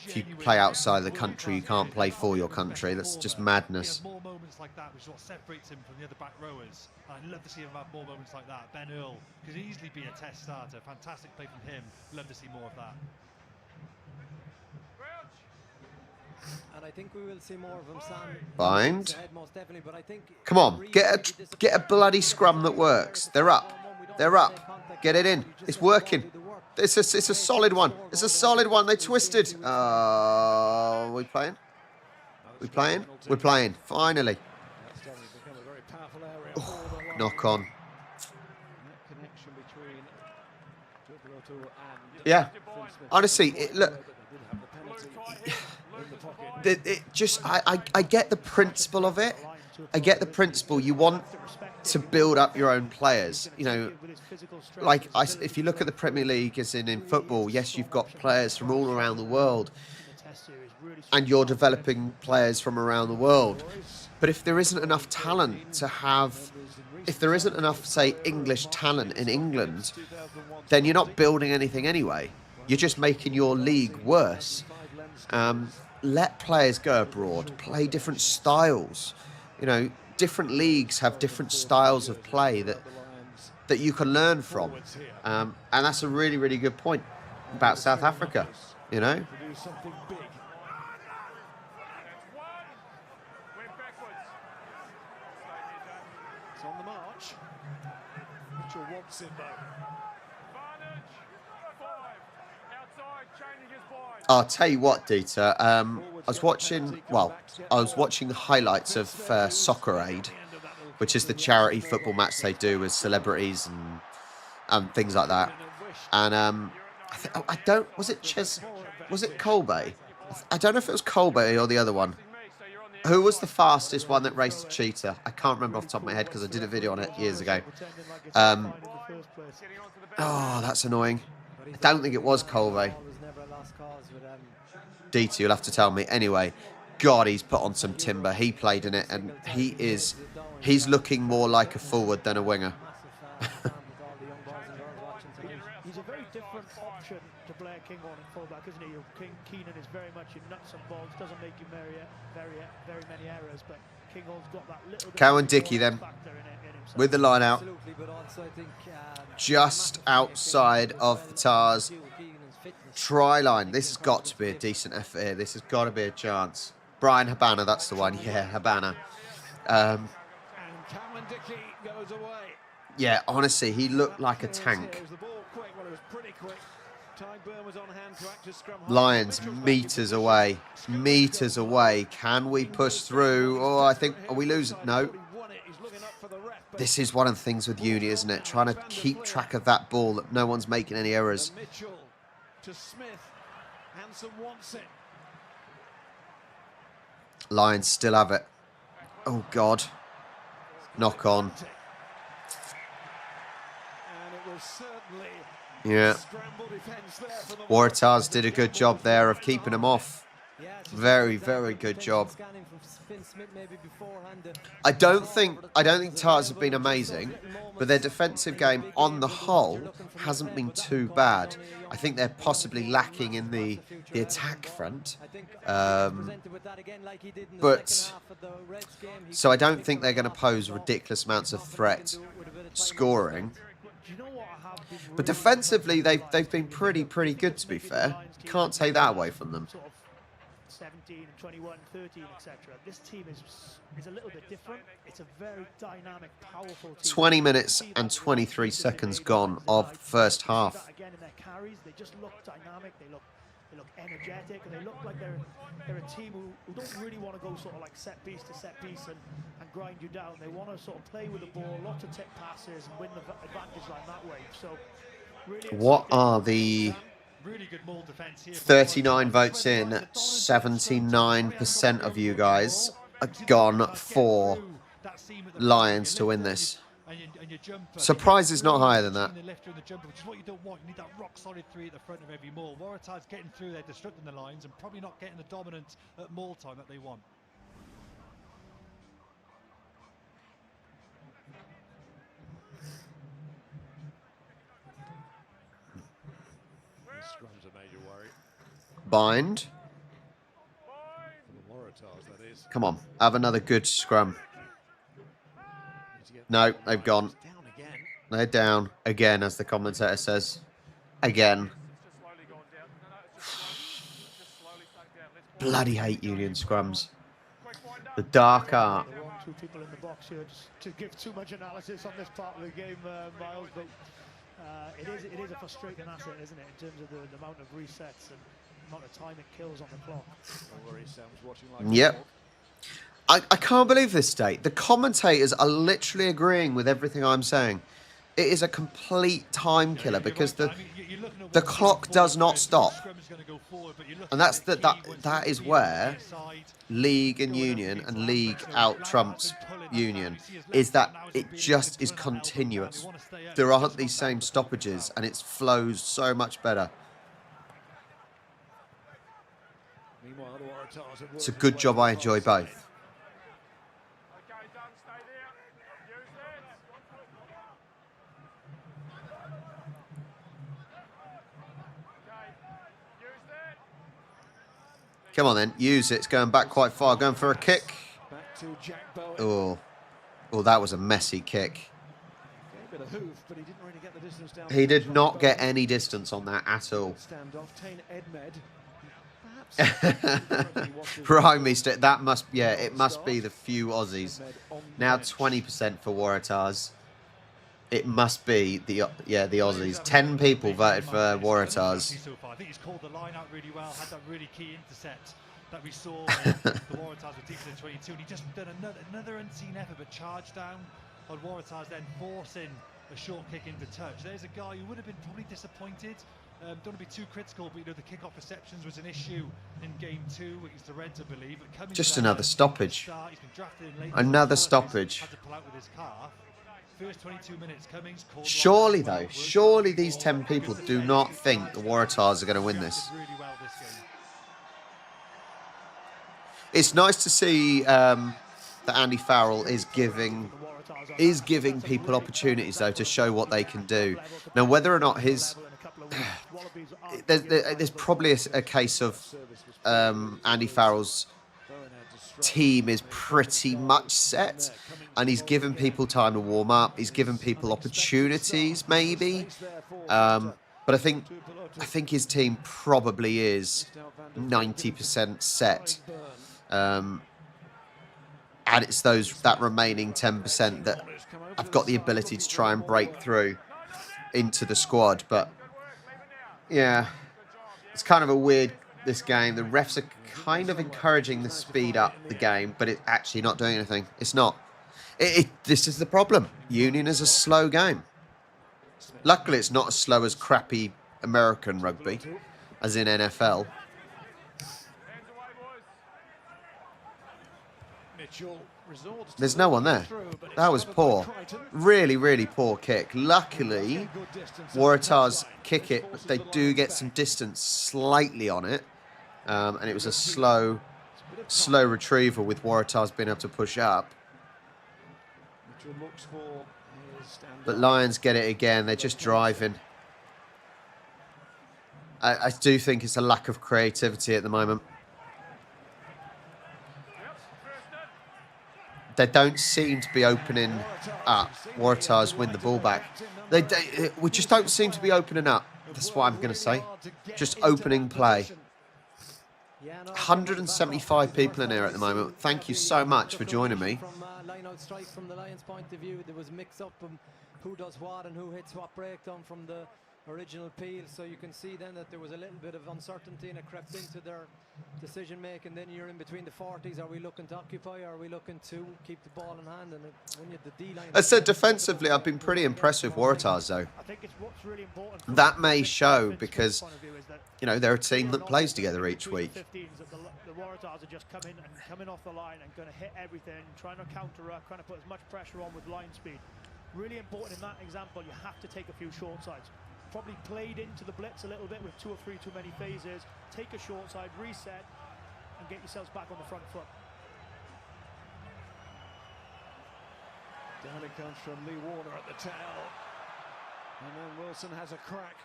if you play outside the country, you can't play for your country. That's just madness. More moments like that, which is what separates him from the other back rowers. I'd love to see him have more moments like that. Ben Earl could easily be a test starter. Fantastic play from him. Love to see more of that. And I think we will see more of him, Sam. Bind. Come on, get a bloody scrum that works. They're up. They're up. Get it in. It's working. It's a solid one. It's a solid one. They twisted. Are we playing? We playing? We're playing. Finally. Oh, knock on. Yeah. Honestly, look. I get the principle of it. I get the principle. You want to build up your own players. You know, like if you look at the Premier League as in football, yes, you've got players from all around the world and you're developing players from around the world. But if there isn't enough talent to have, if there isn't enough, say, English talent in England, then you're not building anything anyway. You're just making your league worse. Let players go abroad, play different styles. You know, different leagues have different styles of play that you can learn from. And that's a really, really good point about South Africa, you know. It's on the march. Mitchell wants it, though. I'll tell you what, Dieter. I was watching the highlights of Soccer Aid, which is the charity football match they do with celebrities and things like that. And was it Colby? I don't know if it was Colby or the other one. Who was the fastest one that raced a cheetah? I can't remember off the top of my head because I did a video on it years ago. Oh, that's annoying. I don't think it was Colby. DT, you'll have to tell me. Anyway, God, he's put on some timber. He played in it, and he's looking more like a forward than a winger. He's a very different option to Blair Kinghorn in fullback, isn't he? Keenan is very much in nuts and bolts, doesn't make you very many errors, but Kinghorn's got that little bit. Cowan Dickey then, with the line out, just outside of the Tars try line. This has got to be a decent effort here. This has got to be a chance. Brian Habana, that's the one. Yeah, Habana. Yeah, honestly, he looked like a tank. Lions meters away. Meters away. Can we push through? Oh, I think... Are we losing? No. This is one of the things with uni, isn't it? Trying to keep track of that ball, that no one's making any errors. Lions still have it. Oh, God. Knock on. Yeah. Waratahs did a good job there of keeping him off. Very, very good job. I don't think Tars have been amazing, but their defensive game on the whole hasn't been too bad. I think they're possibly lacking in the attack front. So I don't think they're going to pose ridiculous amounts of threat scoring. But defensively, they've been pretty good, to be fair. Can't take that away from them. 17 and 21, 13, etc. This team is a little bit different. It's a very dynamic, powerful team. 20 minutes and 23 seconds gone of the first half. Again, in their carries, they just look dynamic. They look energetic, and they look like they're a team who don't really want to go sort of like set piece to set piece and grind you down. They want to sort of play with the ball, lots of tip passes, and win the advantage line that way. So, really, what are the 39 votes in? 79% of you guys are gone for Lions to win this. Surprise is not higher than that. Which is what you don't want. You need that rock solid 3 at the front of every maul. Waratahs getting through there, disrupting the lines, and probably not getting the dominance at maul time that they want. Scrum's a major worry. Bind. For the Waratahs, that is. Come on, have another good scrum. No, they've gone. They're down again, as the commentator says. Again. Bloody hate Union scrums. The dark art. The wrong 2 people in the box here to give too much analysis on this part of the game, Miles. But it is a frustrating asset, isn't it, in terms of the amount of resets and the amount of time it kills on the clock. Don't worry, Sam's watching like Yep. I can't believe this state. The commentators are literally agreeing with everything I'm saying. It is a complete time killer because the clock does not stop. And that is where League and Union and League out trumps Union, is that it just is continuous. There aren't these same stoppages and it flows so much better. It's a good job I enjoy both. Come on then, use it. It's going back quite far. Going for a kick. Oh, that was a messy kick. He did not get any distance on that at all. Blimey, that must, yeah, it must be the few Aussies. Now 20% for Waratahs. It must be the Aussies. 10 people voted for Waratahs. I think he's called the line out really well. Had that really key intercept that we saw. The Waratahs were deep in 22, and he just done another unseen effort, but charged down on Waratahs, then forcing a short kick into touch. There's a guy who would have been probably disappointed. Don't want to be too critical, but the kick-off receptions was an issue in game 2 against the Reds, I believe. But just another stoppage. Another stoppage. Had to pull out with his calf. First 22 minutes, Cummings called. Surely though, surely these 10 people do not think the Waratahs are going to win this. It's nice to see that Andy Farrell is giving people opportunities though to show what they can do. Now, whether or not his there's probably a case of Andy Farrell's team is pretty much set, and he's given people time to warm up. He's given people opportunities, maybe. But I think his team probably is 90% set. And it's that remaining 10% that have got the ability to try and break through into the squad. But Yeah, it's kind of a weird, this game. The refs are kind of encouraging the speed up the game, but it's actually not doing anything. It's not. This is the problem. Union is a slow game. Luckily, it's not as slow as crappy American rugby, as in NFL. There's no one there. That was poor. Really, really poor kick. Luckily, Waratahs kick it, but they do get some distance slightly on it. And it was a slow retrieval with Waratahs being able to push up. But Lions get it again. They're just driving. I do think it's a lack of creativity at the moment. They don't seem to be opening up. Waratahs win the ball back. We just don't seem to be opening up. That's what I'm going to say. Just opening play. 175 people in here at the moment. Thank you so much for joining me. Line-out strike from the Lions' point of view. There was mix-up who does what and who hits what breakdown from the original peel. So you can see then that there was a little bit of uncertainty and it crept into their decision making. Then you're in between the 40s. Are we looking to occupy or are we looking to keep the ball in hand? And when you the D-line, I said defensively, I've been pretty impressed with Waratahs though. I think it's what's really important. That may show because, you know, they're a team that plays together each week. The Waratahs are just coming off the line and going to hit everything, trying to counter-ruck, trying to put as much pressure on with line speed. Really important in that example, you have to take a few short sides. Probably played into the blitz a little bit with 2 or 3 too many phases. Take a short side, reset, and get yourselves back on the front foot. Down it comes from Lee Warner at the tail. And then Wilson has a crack.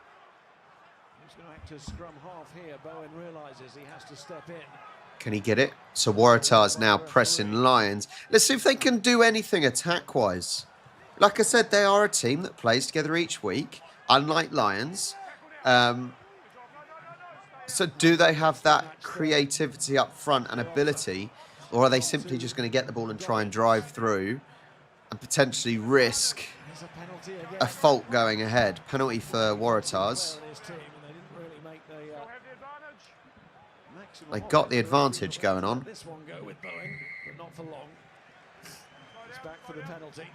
He's going to act as scrum half here. Bowen realises he has to step in. Can he get it? So Waratahs now pressing Lions. Let's see if they can do anything attack-wise. Like I said, they are a team that plays together each week, unlike Lions. So do they have that creativity up front and ability, or are they simply just going to get the ball and try and drive through and potentially risk a fault going ahead? Penalty for Waratahs. They got the advantage going on. This one go with Bowen, but not for long. It's back for the penalty.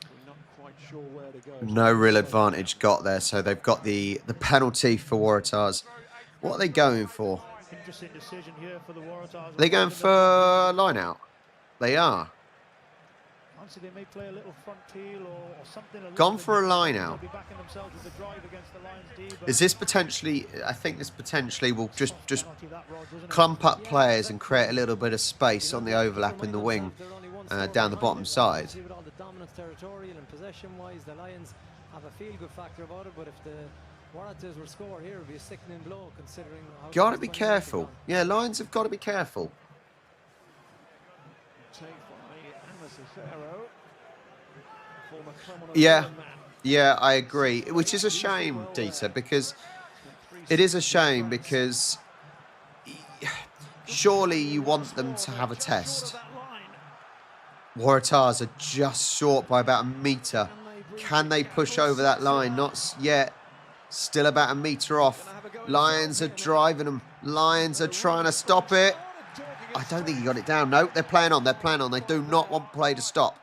We're not quite sure where to go. No real advantage got there, so they've got the penalty for Waratahs. What are they going for? Interesting decision here for the Waratahs. Are they going for line out? They are. Honestly, they may play a little front peel or something. Gone for a line out. They'll be backing themselves with the drive against the Lions D, but Is this potentially, I think this potentially will just clump up players and create a little bit of space on the overlap in the wing down the bottom side. with all the dominance territorial and possession-wise, the Lions have a feel-good factor about it, but if the Waratahs were score here, it would be a sickening blow considering how... Got to be careful. Yeah, Lions have got to be careful. Yeah, I agree. Which is a shame, Dieter, because it is a shame because surely you want them to have a test. Waratahs are just short by about a metre. Can they push over that line? Not yet. Still about a metre off. Lions are driving them. Lions are trying to stop it. I don't think he got it down. No, they're playing on. They're playing on. They do not want play to stop.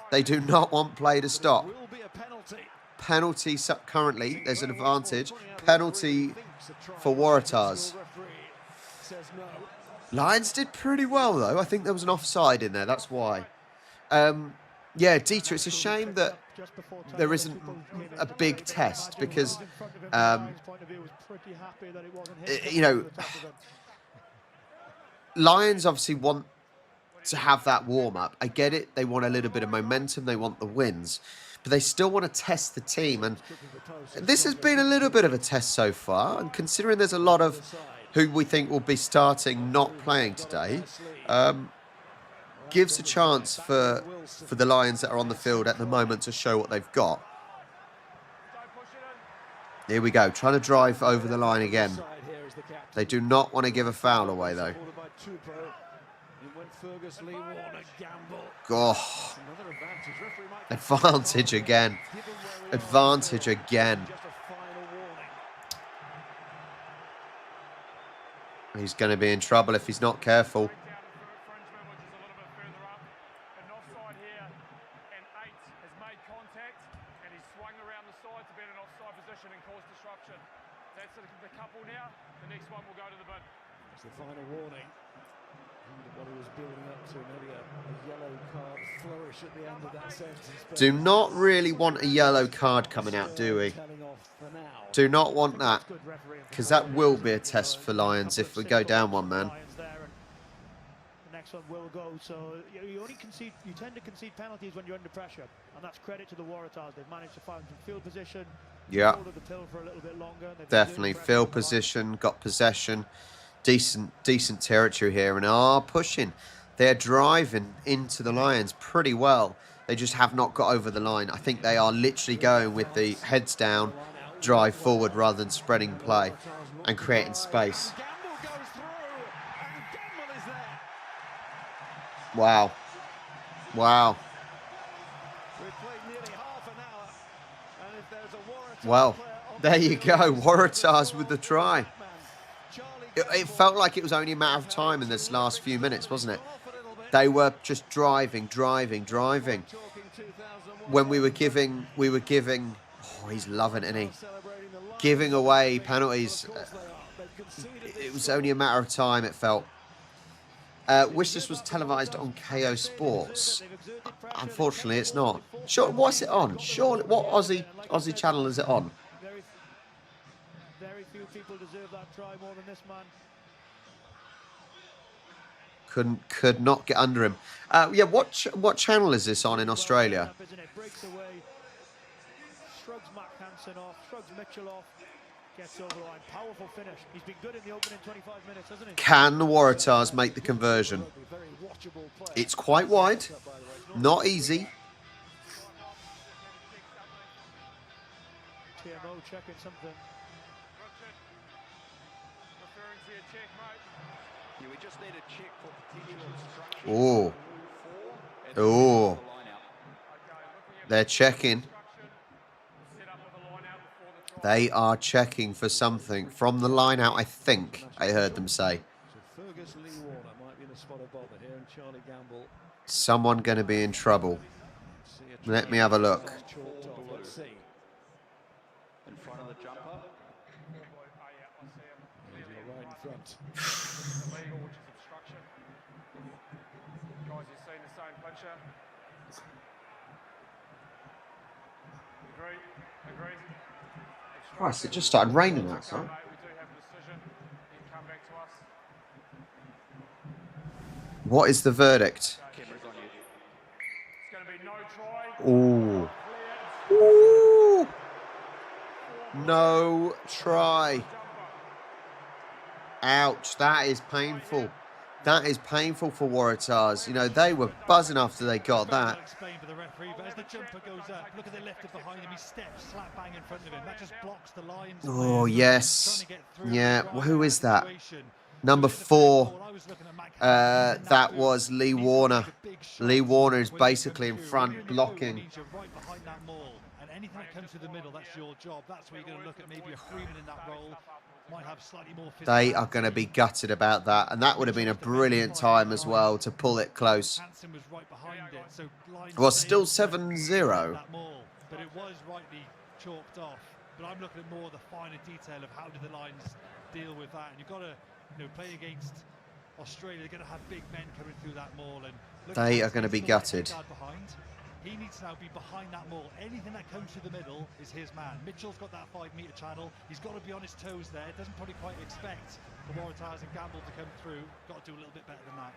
They do not want play to stop. Penalty currently. There's an advantage. Penalty for Waratahs. Lions did pretty well, though. I think there was an offside in there. That's why. Yeah, Dieter, it's a shame that there isn't a big test because, you know, Lions obviously want to have that warm-up. I get it. They want a little bit of momentum. They want the wins. But they still want to test the team. And this has been a little bit of a test so far. And considering there's a lot of who we think will be starting not playing today, gives a chance for the Lions that are on the field at the moment to show what they've got. Here we go. Trying to drive over the line again. They do not want to give a foul away, though. Oh, advantage again. advantage again. He's going to be in trouble if he's not careful. The final warning. What he was building up to, maybe a yellow card flourish at the end of that sentence. Do not really want a yellow card coming out, do we? Do not want that, because that will be a test for Lions if we go down one man. The next one will go. So you tend to concede penalties when you're under pressure, and that's credit to the Waratahs. They've managed to find some field position. Yeah, the pill for a little bit longer. definitely field position, got possession. Decent territory here, and are pushing. They're driving into the Lions pretty well. They just have not got over the line. I think they are literally going with the heads down, drive forward rather than spreading play and creating space. Wow. Wow. Well, there you go. Waratahs with the try. It felt like it was only a matter of time in this last few minutes, wasn't it? They were just driving. When we were giving, oh, he's loving it, isn't he? Giving away penalties. It was only a matter of time, it felt. Wish this was televised on KO Sports. Unfortunately, it's not. Sure, what's it on? Surely, what Aussie channel is it on? Very few people deserve that try more than this man. Could not get under him. Yeah, what channel is this on in Australia? Breaks away, shrugs Matt Hansen off, shrugs Mitchell off, gets over the line. Powerful finish. He's been good in the opening 25 minutes, hasn't he? Can the Waratahs make the conversion? It's quite wide, not easy. TMO checking something. Oh. Oh. They're checking. They are checking for something from the line out, I think I heard them say. Someone going to be in trouble. Let me have a look. In front of the jumper. Right in front. Illegal, which is obstruction. Guys, you've seen the same picture. Agreed. Christ, it just started raining outside. We do have a decision. You can come back to us. What is the verdict? It's going to be no try. Ooh. Ooh. No try. Ouch, that is painful. That is painful for Waratahs. You know, they were buzzing after they got that. Explain for the referee, but as the jumper goes up, look at the lifter behind him. He steps slap bang in front of him. That just blocks the Lions. Oh, yes. Yeah, well, who is that? Number 4. That was Lee Warner. Lee Warner is basically in front, blocking. Right behind that maul. And anything that comes to the middle, that's your job. That's where you're going to look at maybe a Freeman in that role. Might have slightly more. They are going to be gutted about that. And that would have been a brilliant time as well to pull it close. Well, still 7-0. But it was rightly chalked off. But I'm looking at more the finer detail of how do the Lions deal with that. And you've got to, play against Australia. They're going to have big men coming through that maul. And they are going to be gutted. He needs to now be behind that maul. Anything that comes to the middle is his man. Mitchell's got that 5-metre channel. He's got to be on his toes there. Doesn't probably quite expect the Waratahs and Gamble to come through. Got to do a little bit better than that.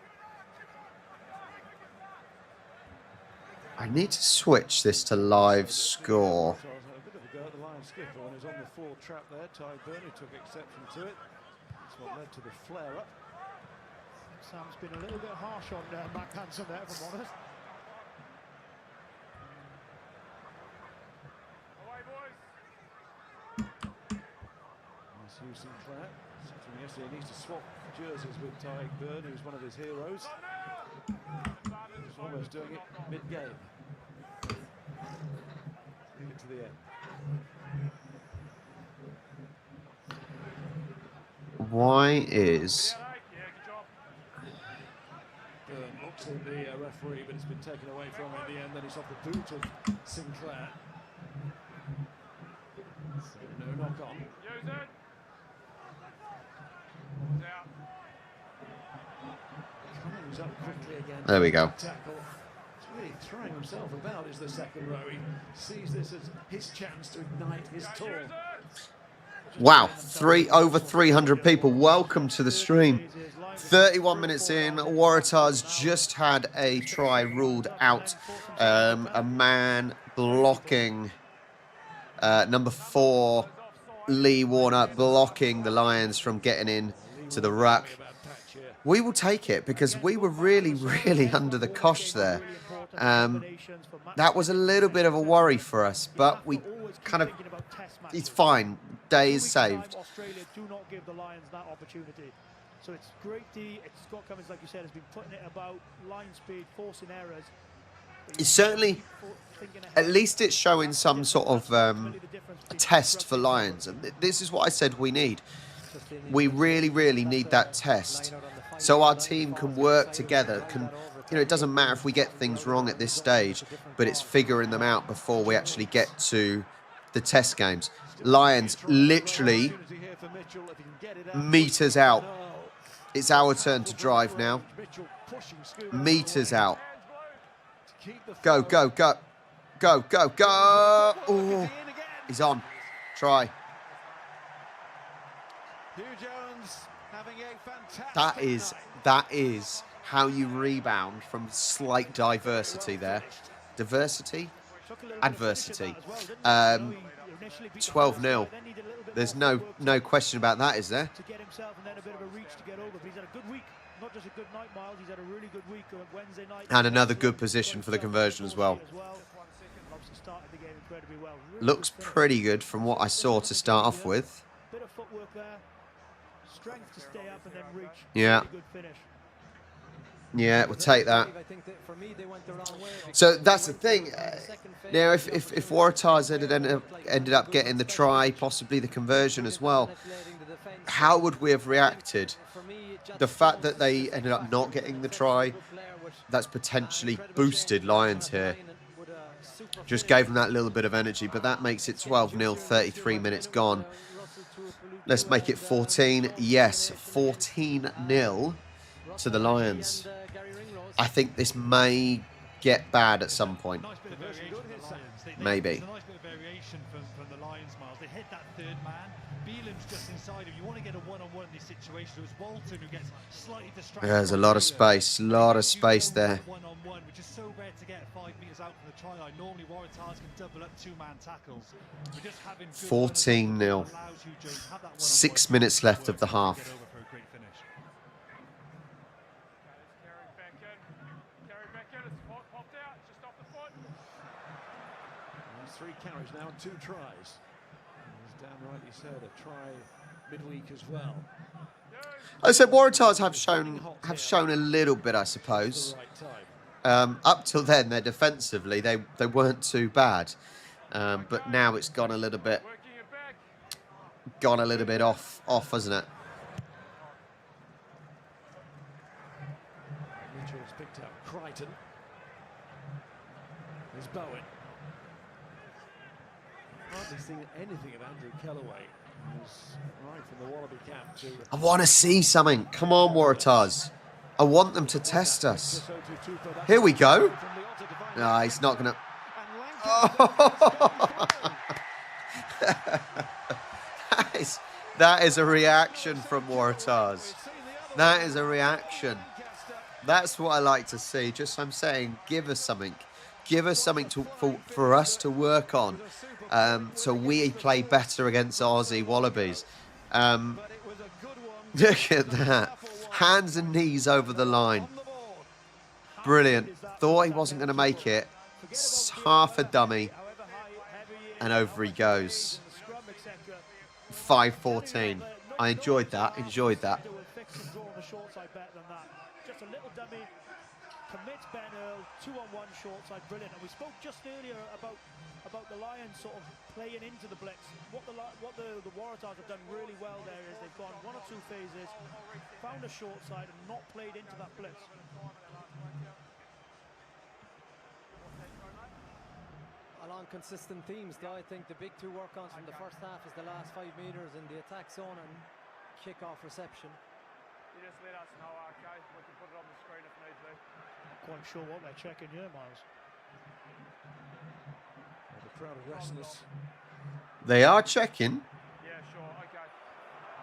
I need to switch this to live score. A bit of a go at the Lions skipper when he was on the 4 trap there. Ty Burney took exception to it. That's what led to the flare-up. Sam's been a little bit harsh on Matt Hansen there, if I'm honest. Sinclair. From yesterday, he needs to swap jerseys with Tariq Byrne, who's one of his heroes. He's almost doing it mid-game. Leave it to the end. Why is... Looks at the referee, but it's been taken away from him in the end. Then it's off the boot of Sinclair. So no knock on. Cummings up quickly again. There we go. Tackle. He's really throwing himself about is the second row. He sees this as his chance to ignite his tour. Wow, over 300 people. Welcome to the stream. 31 minutes in, Waratah's just had a try ruled out. A man blocking number 4, Lee Warner, blocking the Lions from getting in to the ruck. We will take it because we were really, really under the cosh there. That was a little bit of a worry for us, but we kind of, it's fine. Day is saved. Australia do not give the Lions that opportunity. So it's great. Scott Cummings, like you said, has been putting it about, line speed, forcing errors. It's certainly, at least it's showing some sort of a test for Lions. And this is what I said we need. We really, really need that test. So our team can work together. It doesn't matter if we get things wrong at this stage, but it's figuring them out before we actually get to the test games. Lions literally meters out. It's our turn to drive now. Meters out. Go, go, go. Go, go, go. Oh, he's on. Try. That is how you rebound from slight diversity there. Diversity? Adversity. 12-0. There's no question about that, is there? To get himself and then a bit of a reach to get over. But he's had a good week. Not just a good night, Miles. He's had a really good week on Wednesday night. And another good position for the conversion as well. Looks pretty good from what I saw to start off with. Bit of footwork there. Strength to stay up and then reach. Yeah. Good finish. Yeah, we'll take that. So that's the thing. Now, if Waratahs ended up getting the try, possibly the conversion as well, how would we have reacted? The fact that they ended up not getting the try, that's potentially boosted Lions here. Just gave them that little bit of energy, but that makes it 12-0, 33 minutes gone. Let's make it 14. Yes, 14-0 to the Lions. I think this may get bad at some point. Maybe. There's a nice bit of variation from the Lions, Miles. They hit that third man. Beelam's just inside him. You want to get a one-on-one in this situation. It was Walton who gets slightly distracted. There's a lot of space. lot of space there. One-on-one, which is so rare to get 5 meters out from the try line. Normally, Waratahs can double up 2-man tackles. 14-0. 6 minutes left of the half. Three carries now and 2 tries. As Dan rightly said, a try midweek as well. I said Waratahs have shown a little bit, I suppose. Up till then, they're defensively they weren't too bad, but now it's gone a little bit off, hasn't it? Mitchell's picked out Crichton. There's Bowen. Hardly seen anything of Andrew Kellaway. Who's right from the Wallaby camp to... I want to see something. Come on, Waratahs. I want them to test us. Here we go. No, he's not going to... Oh. That is a reaction from Waratahs. That is a reaction. That's what I like to see. Just I'm saying, give us something. Give us something for us to work on, so we play better against Aussie Wallabies. Look at that. Hands and knees over the line. Brilliant. Thought he wasn't going to make it. It's half a dummy. And over he goes. 5-14. I enjoyed that. hits Ben Earl, 2-on-1 short side, brilliant. And we spoke just earlier about the Lions sort of playing into the blitz. What the Waratahs have done really well there is they've gone 1 or 2 phases, found a short side and not played into that blitz. Along consistent themes, though, I think the big 2 work-ons from the first half is the last 5 metres in the attack zone and kick-off reception. You just let us know, okay? We can put it on the screen if need be. Not quite sure what they're checking here, Miles. The crowd are restless. They are checking. Yeah, sure, okay.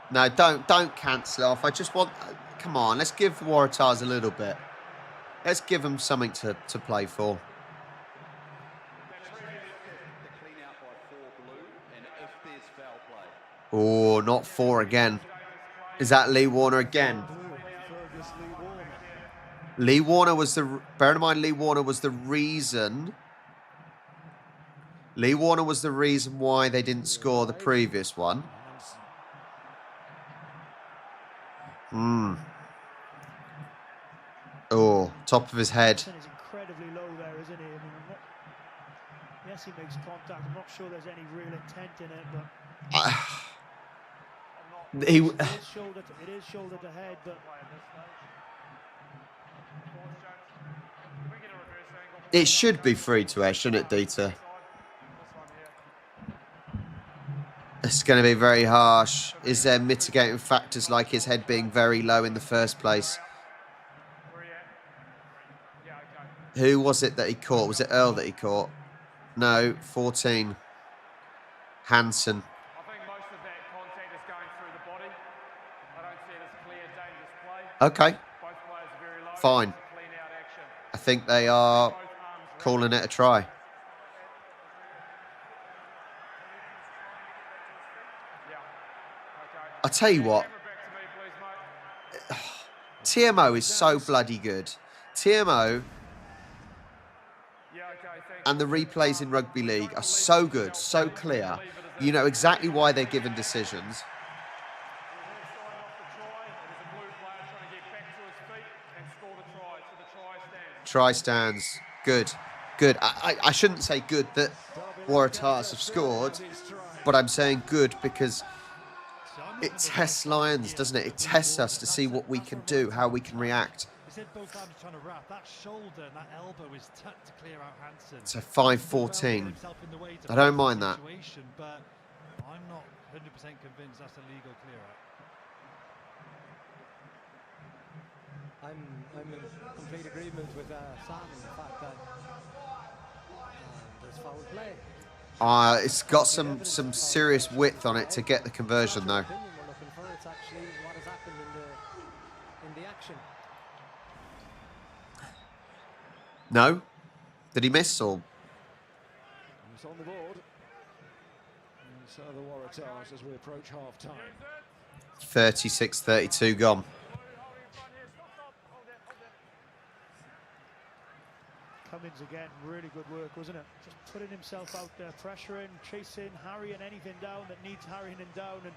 No, don't cancel off. I just want... Come on, let's give the Waratahs a little bit. Let's give them something to play for. Oh, not 4 again. Is that Lee Warner again? Lee Warner was the... Bear in mind, Lee Warner was the reason... Lee Warner was the reason why they didn't score the previous one. Oh, top of his head. He's incredibly low there, isn't he? I mean, yes, he makes contact. I'm not sure there's any real intent in it, but... it is shoulder to head, but... It should be free to air, shouldn't it, Dieter? It's going to be very harsh. Is there mitigating factors like his head being very low in the first place? Who was it that he caught? Was it Earl that he caught? No, 14. Hansen. I think most of that contact is going through the body. I don't see it as clear, dangerous play. Okay. Both players are very low. Fine. Clean out action. I think they are calling it a try. I'll tell you what. TMO is so bloody good. TMO and the replays in Rugby League are so good, so clear. You know exactly why they're given decisions. Try stands. Good. Good. I shouldn't say good that Waratahs have scored, but I'm saying good because it tests Lions, doesn't it? It tests us to see what we can do, how we can react. Both times trying to wrap. That shoulder and that elbow is tucked to clear out Hansen. So 5-14. I don't mind that. But I'm not 100% convinced that's a legal clear out. I'm in complete agreement with Sam in the fact that there's foul play. It's got some serious width on it to get the conversion though. We're looking for it's actually what has happened in the action. No? Did he miss or? He's on the board. And so the Waratahs as we approach half time. 36-32 gone. Cummins again, really good work, wasn't it? Just putting himself out there, pressuring, chasing, harrying anything down that needs harrying him down, and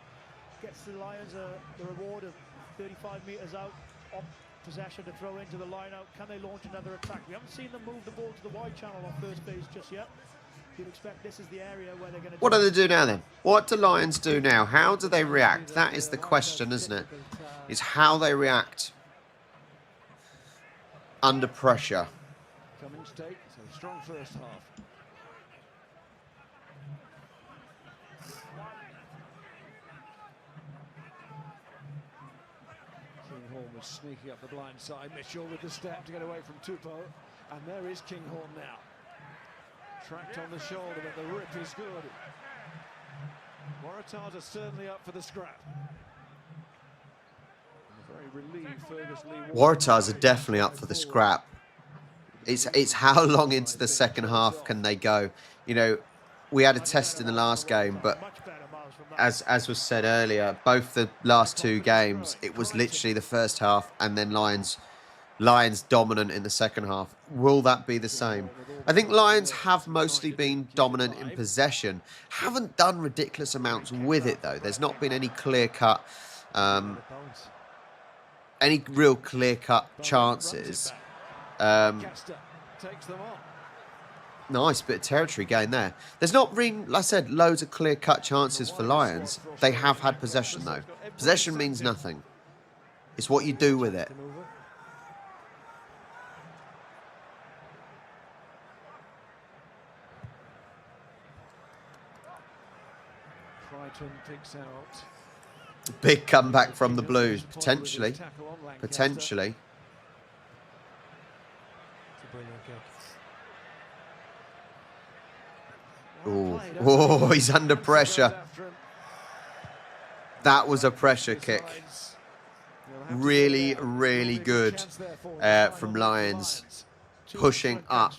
gets the Lions the reward of 35 metres out, off possession to throw into the line out. Can they launch another attack? We haven't seen them move the ball to the wide channel on first base just yet. You'd expect this is the area where they're going to... What do they do now then? What do Lions do now? How do they react? That is the question, isn't it? It's how they react under pressure. Cummins take, so strong first half. Kinghorn was sneaking up the blind side. Mitchell with the step to get away from Tupou. And there is Kinghorn now. Tracked on the shoulder, but the rip is good. Waratahs are certainly up for the scrap. Very relieved Fergus Lee. Waratahs are definitely up for the scrap. It's how long into the second half can they go? You know, we had a test in the last game, but as was said earlier, both the last 2 games, it was literally the first half and then Lions dominant in the second half. Will that be the same? I think Lions have mostly been dominant in possession. Haven't done ridiculous amounts with it, though. There's not been any clear-cut, any real clear-cut chances. Takes them on. Nice bit of territory gain there. There's not really, like I said, loads of clear-cut chances for Lions. They have had possession, though. Possession means nothing. It's what you do with it. Crichton picks out. Big comeback from the Blues, potentially. Potentially. Oh, he's under pressure. That was a pressure kick. Really, really good from Lions. Pushing up.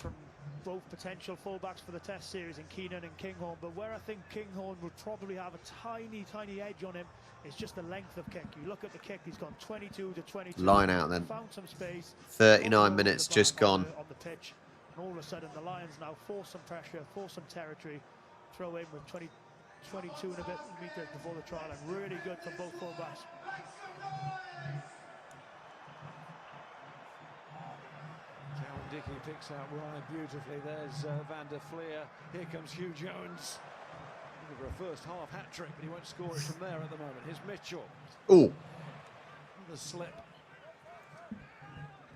Both potential fullbacks for the Test series in Keenan and Kinghorn, but where I think Kinghorn would probably have a tiny edge on him is just the length of kick. You look at the kick, he's gone 22 to 22. Line out then. Found some space. 39 minutes just gone. On the pitch, and all of a sudden the Lions now force some pressure, force some territory, throw in with 22 and a bit meters before the trial, and really good from both fullbacks. Dickey picks out Ryan beautifully. There's Van der Fleer. Here comes Hugh Jones. Looking for a first half hat trick, but he won't score it from there at the moment. Here's Mitchell. Oh. The slip.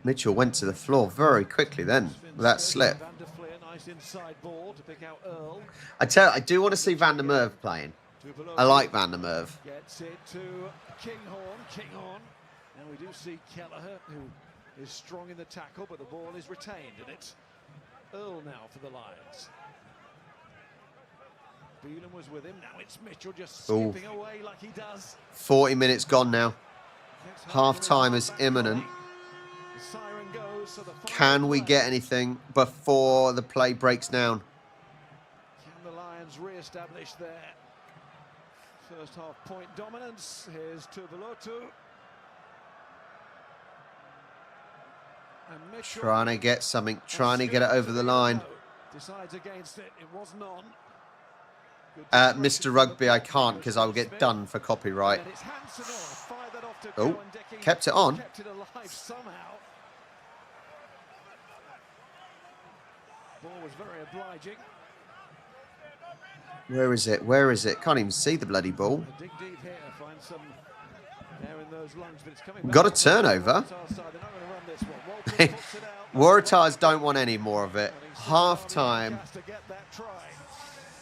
Mitchell went to the floor very quickly then with that slip. Van der Fleer, nice inside ball to pick out Earl. I do want to see Van der Merwe playing. I like Van der Merwe. Gets it to Kinghorn. And we do see Kelleher, who is strong in the tackle, but the ball is retained, and it's Earl now for the Lions. Beelum was with him, now it's Mitchell just skipping away like he does. 40 minutes gone now. Half time is imminent. The siren goes, so the Can we get anything before the play breaks down? Can the Lions re-establish their first half point dominance? Here's Tuipulotu. Trying to get something, trying to get it over the line. Decides against it. It was none. Mr. Rugby, I can't because I will get done for copyright. Oh, kept it on. Kept it alive somehow. Ball was very obliging. Where is it? Where is it? Can't even see the bloody ball. Dig deep here, find some air in those lungs, but it's coming back. Got a turnover. Waratahs don't want any more of it. Half time.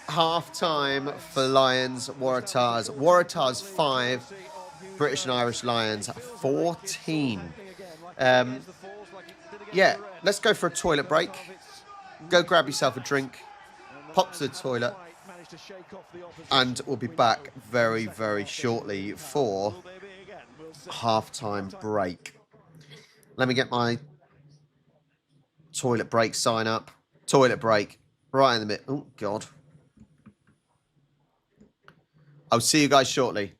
Half time for Lions, Waratahs. Waratahs 5, British and Irish Lions 14. Yeah, let's go for a toilet break. Go grab yourself a drink. Pop to the toilet. And we'll be back very, very shortly for half-time break. Let me get my toilet break sign up. Toilet break. Right in the middle. Oh, God. I'll see you guys shortly.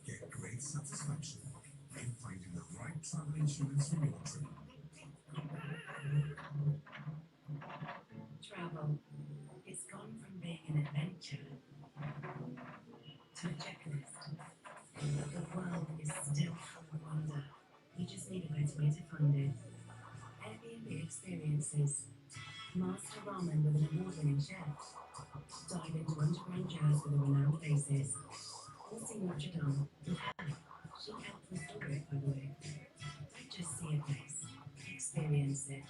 Get great satisfaction in finding the right travel insurance for your trip. Travel. It's gone from being an adventure to a checklist. But the world is still full of wonder. You just need a better way to find it. Airbnb experiences. Master ramen with an award-winning chef. Dive into underground jazz with a renowned faces. Or see Notre Dame. Look out for stories, by the way. Don't just see a place. Experience it.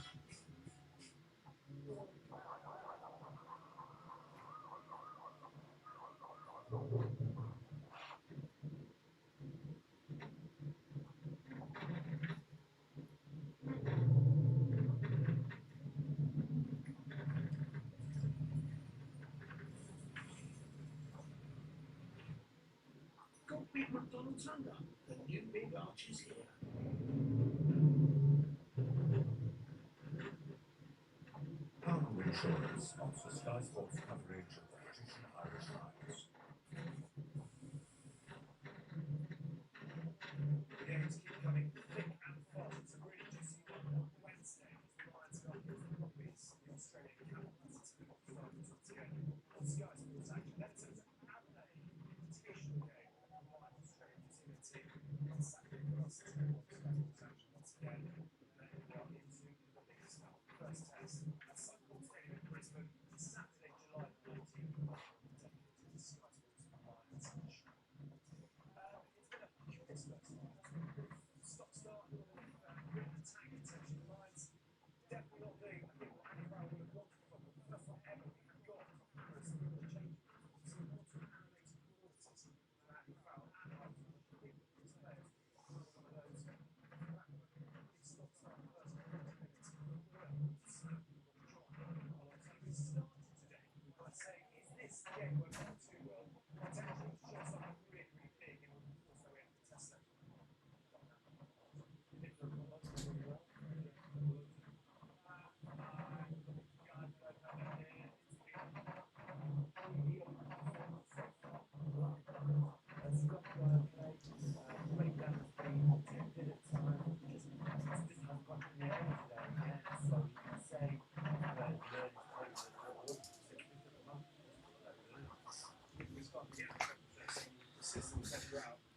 Donald Thunder, the new big arch is here. Pound Insurance sponsors Sky Sports coverage of the British and Irish Lions. The games keep coming thick and fast. It's a really juicy one on Wednesday. The Lions go up against the Rugby's in Australian capital. On Sky Sports action, then it turns out Adelaide invitational game on Lions Australian team. On Saturday, we've got Sky Sports action once again. Then we go into the biggest first test at Suncorp Stadium in Brisbane, Saturday, July 19th. Dedicated to Sky Sports and Lions action. It's been a curious first half. Stop-start, with great attack in terms of Lions. Definitely not being, I think, what Andy Farrell would have wanted from them. First one ever we have got from some real changes. So we want to animate performances from Andy Farrell and I think his players. One of those stop-start first 20 minutes. Alongside we started today by saying, is this the game we're going to potentially show something really, really big, and of course they went to test that.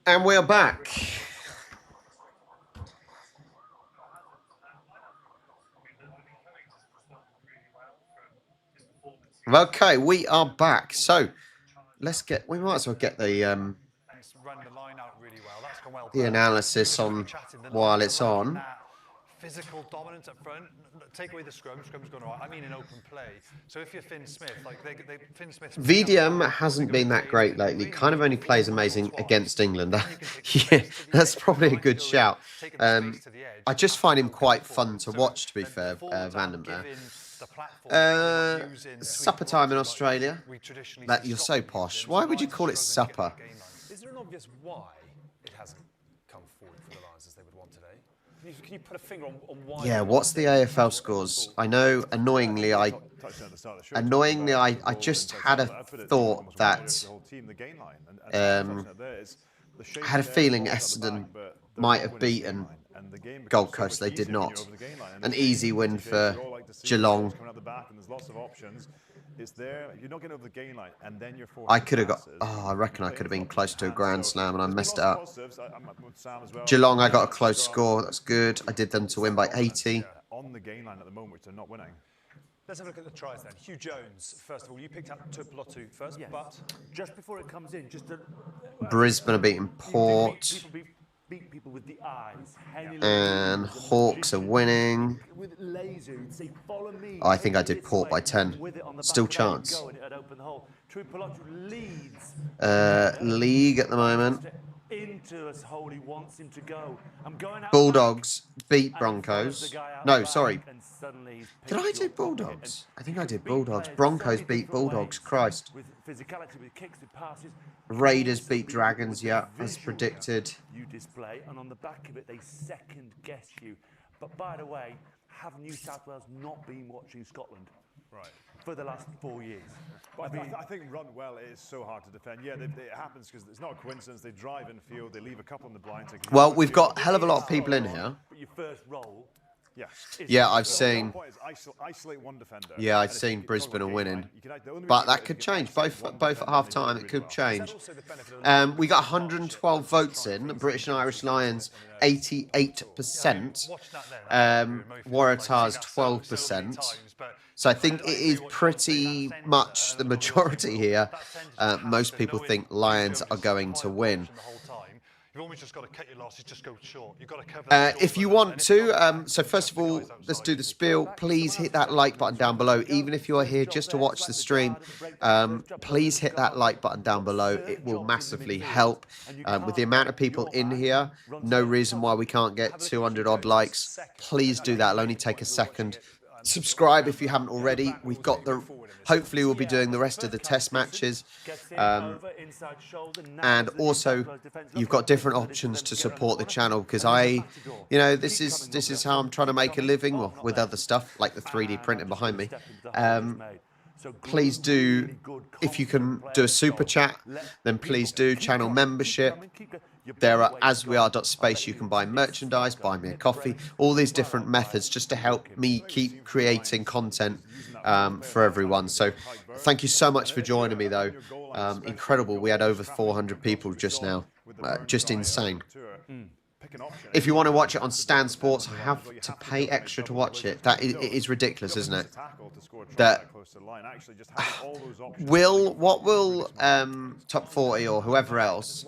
And we're back. Okay, we are back. So let's get. We might as well get the analysis on while it's on. Physical dominance up front. Take away the scrum. Scrum's going right. I mean, in open play. So if you're Finn Smith, like Finn Smith. VDM hasn't been that great lately. Kind of only plays amazing against England. Yeah, that's probably a good shout. I just find him quite fun to watch, to be fair, Vandermeer. Supper time in Australia. That you're so posh. Why would you call it supper? Is there an obvious why it hasn't come forward for the Lions as they would want today? Can you put a finger on why? Yeah, what's the AFL scores? I know, annoyingly, I just had a thought that I had a feeling Essendon might have beaten Gold Coast. They did not. An easy win for Geelong. It's there. You're not getting over the gain line, and then you're forced. I could have got. Oh, I reckon I could have been close to a grand slam, and I messed it up. Geelong, I got a close score. That's good. I did them to win by 80. On the gain line at the moment, which they're not winning. Let's have a look at the tries then. Hugh Jones, first of all, you picked up Tuipulotu first, but just before it comes in, just Brisbane are beating Port. Beat people with the eyes. And Hawks are winning. I think I did Port by 10. Still chance. League at the moment. Bulldogs beat Broncos. No, sorry. Did I do Bulldogs? I think I did Bulldogs. Broncos beat Bulldogs. Christ. Raiders beat Dragons, yeah, as predicted. You display, and on the back of it, they second guess you. But by the way, have New South Wales not been watching Scotland? Right. For the last 4 years. But I think run well is so hard to defend. Yeah, it happens because it's not a coincidence. They drive in field, they leave a couple in the blind. Well, we've got a hell of a lot of people in here. But your first role. Yeah, I've seen. Isolate one defender. Yeah, I've seen Brisbane are winning, but that could change. Both at half time, it could change. We got 112 votes in. British and Irish Lions, 88%. Waratahs, 12%. So I think it is pretty much the majority here. Most people think Lions are going to win. You've almost just got to cut your losses, just go short. You've got to cover if you want to, so first of all, let's do the spiel. Please hit that like button down below. Even if you are here just to watch the stream, please hit that like button down below. It will massively help. With the amount of people in here, no reason why we can't get 200 odd likes. Please do that. It'll only take a second. subscribe if you haven't already. We've got the... Hopefully we'll be doing the rest of the test matches. And also, you've got different options to support the channel, because this is how I'm trying to make a living, well, with other stuff, like the 3D printing behind me. Please do, if you can do a super chat, then please do. Channel membership. There are asweare.space. You can buy merchandise, buy me a coffee, all these different methods just to help me keep creating content for everyone. So thank you so much for joining me, though. Incredible. We had over 400 people just now. Just insane. If you want to watch it on Stan Sports, I have to pay extra to watch it. It is ridiculous, isn't it? What will Top 40 or whoever else...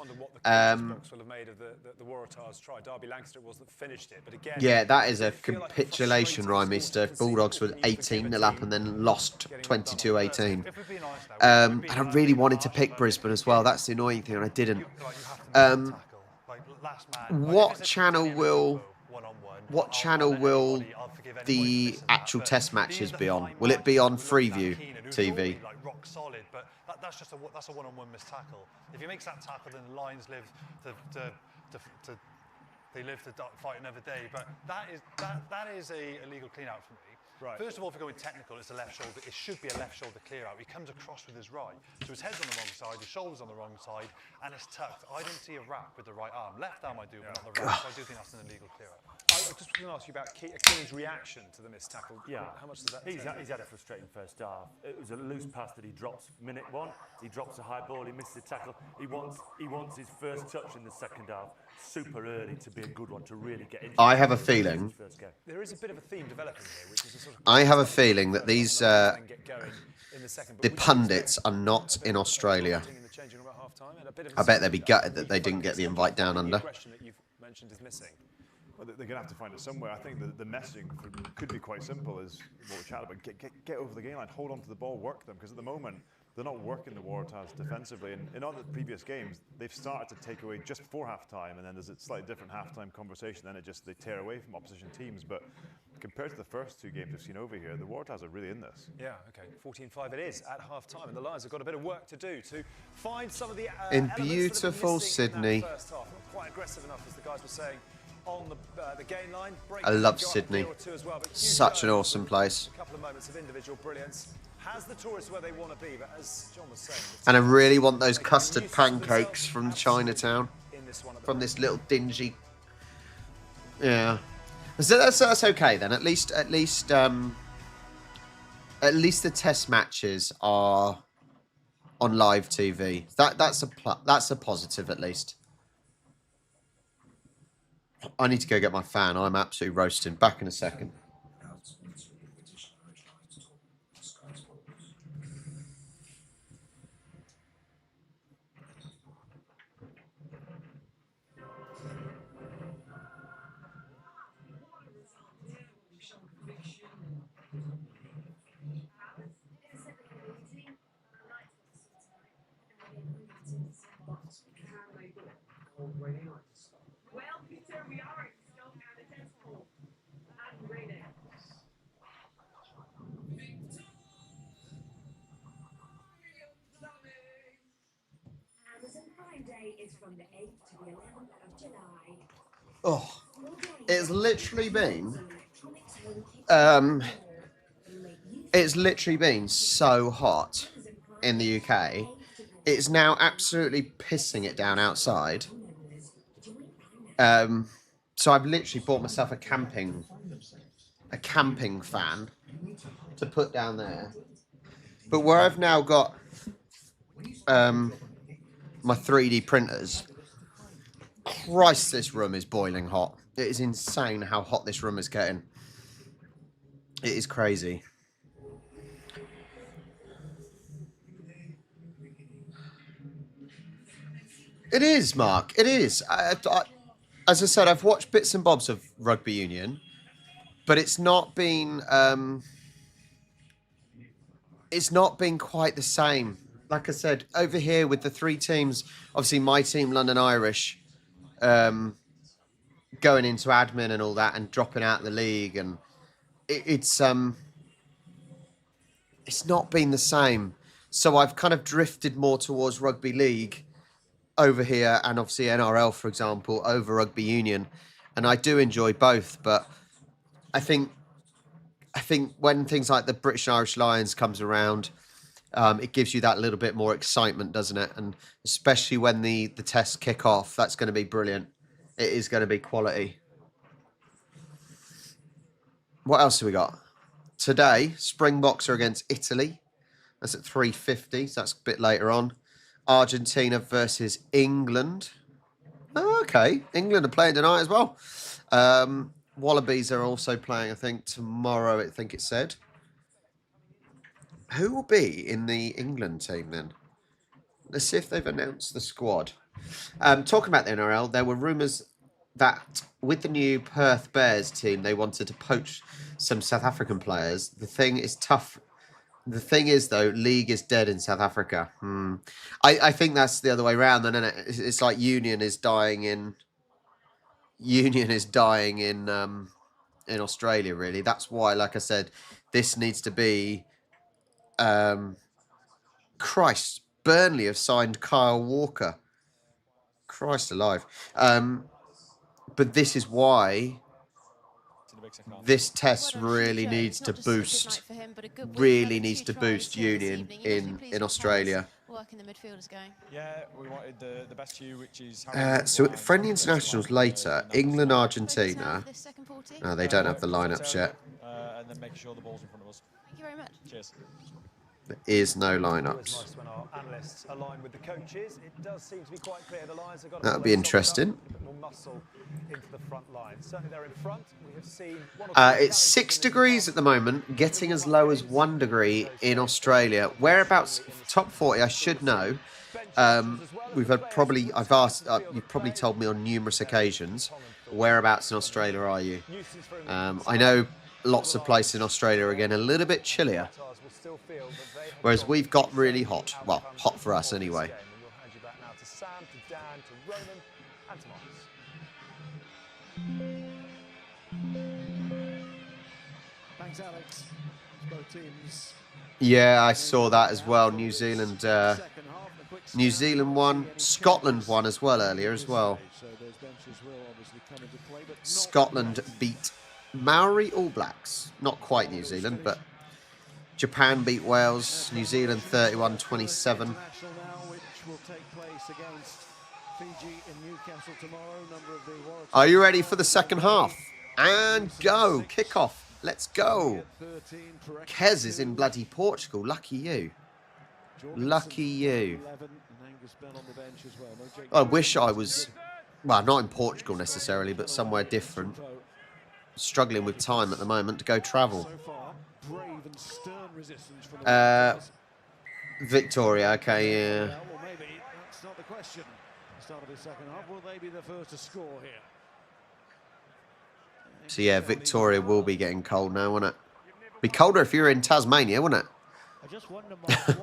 yeah, that is a capitulation, Rymeister. Bulldogs were 18-0 up and then lost 22-18. And I really wanted to pick Brisbane as well. That's the annoying thing, and I didn't. What channel will the actual test matches be on? Will it be on Freeview TV? Rock solid, but that's a one-on-one missed tackle. If he makes that tackle, then the Lions live to fight another day. But that is a illegal clean-out for me. Right. First of all, if we're going technical, it's a left shoulder. It should be a left shoulder clear out. He comes across with his right. So his head's on the wrong side, his shoulder's on the wrong side, and it's tucked. I didn't see a wrap with the right arm. Left arm I do, but not the right. So I do think that's an illegal clear out. I was just going to ask you about Keane's reaction to the missed tackle. Yeah. How much does that he's had a frustrating first half. It was a loose pass that he drops minute one. He drops a high ball, he misses the tackle. He wants his first touch in the second half super early to be a good one, to really get into. I have a feeling... There is a bit of a theme developing here, which is a sort of... I have a feeling that these... the pundits are not in Australia. I bet they'd be gutted that they didn't get the invite down under. Well, they're going to have to find it somewhere. I think the messaging could be quite simple, is what we chatted about. Get over the game line, hold on to the ball, work them, because at the moment, they're not working the Waratahs defensively. And in other previous games, they've started to take away just before half-time, and then there's a slightly different half-time conversation, then they tear away from opposition teams. But compared to the first two games we've seen over here, the Waratahs are really in this. Yeah, okay. 14-5 it is at half-time, and the Lions have got a bit of work to do to find some of the in beautiful Sydney. First half. Not quite aggressive enough, as the guys were saying, on the gain line. I love Sydney. Such an awesome place. A couple of moments of individual brilliance. Has the tourists where they want to be, but as John was saying... And I really want those custard pancakes from Chinatown. From this little dingy... Yeah. So that's okay then. At least the test matches are on live TV. That's a positive at least. I need to go get my fan. I'm absolutely roasting. Back in a second. Well, Peter, we are still at the tenth hole. And ready. Amazon Prime Day is from the 8th to the 11th of July. Oh, it's literally been so hot in the UK. It's now absolutely pissing it down outside. So I've literally bought myself a camping fan to put down there. But where I've now got my 3D printers, Christ, this room is boiling hot. It is insane how hot this room is getting. It is crazy. It is, Mark. It is. As I said, I've watched bits and bobs of rugby union, but it's not been quite the same. Like I said, over here with the three teams, obviously my team, London Irish, going into admin and all that, and dropping out of the league, and it's it's not been the same. So I've kind of drifted more towards rugby league over here, and obviously NRL, for example, over rugby union. And I do enjoy both, but I think when things like the British and Irish Lions comes around, it gives you that little bit more excitement, doesn't it? And especially when the tests kick off, that's going to be brilliant. It is going to be quality. What else have we got? Today, Springboks are against Italy. That's at 3:50, so that's a bit later on. Argentina versus England. Oh, okay, England are playing tonight as well. Wallabies are also playing, I think, tomorrow, I think it said. Who will be in the England team then? Let's see if they've announced the squad. Talking about the NRL, there were rumours that with the new Perth Bears team, they wanted to poach some South African players. The thing is tough. The thing is, though, league is dead in South Africa. I think that's the other way around. Then, isn't it? It's like union is dying in Australia. Really, that's why, like I said, this needs to be. Christ, Burnley have signed Kyle Walker. Christ alive. But this is why this test really needs to boost. Really needs to boost union in Australia. Working the midfielders going. Yeah, we wanted the best view, which is. So friendly internationals later, England, Argentina. No, they don't have the lineups yet. And then making sure the ball's in front of us. Thank you very much. Cheers. There is no lineups. Nice when our analysts align with the coaches. It does seem to be quite clear the Lions have got That would be interesting. a bit more muscle into the front line. Certainly they're in front. We have seen It's 6 degrees at the moment, getting as low as 1 degree in Australia. Whereabouts? Top 40, I should know. I've asked. You've probably told me on numerous occasions. Whereabouts in Australia are you? I know lots of places in Australia are getting a little bit chillier. Whereas we've got really hot. Well, hot for us anyway. Thanks, Alex. Both teams. Yeah, I saw that as well. New Zealand won. Scotland won as well earlier as well. Scotland beat Maori All Blacks. Not quite New Zealand, but Japan beat Wales. New Zealand 31-27. Are you ready for the second half? And go. Kick off. Let's go. Kez is in bloody Portugal. Lucky you. Lucky you. I wish I was, well, not in Portugal necessarily, but somewhere different. Struggling with time at the moment to go travel. Victoria, okay, yeah. Well, maybe that's not the question. Start of the second half, will they be the first to score here? So yeah, Victoria will be getting cold now, won't it? Be colder if you're in Tasmania, wouldn't it? I just wonder, Mark,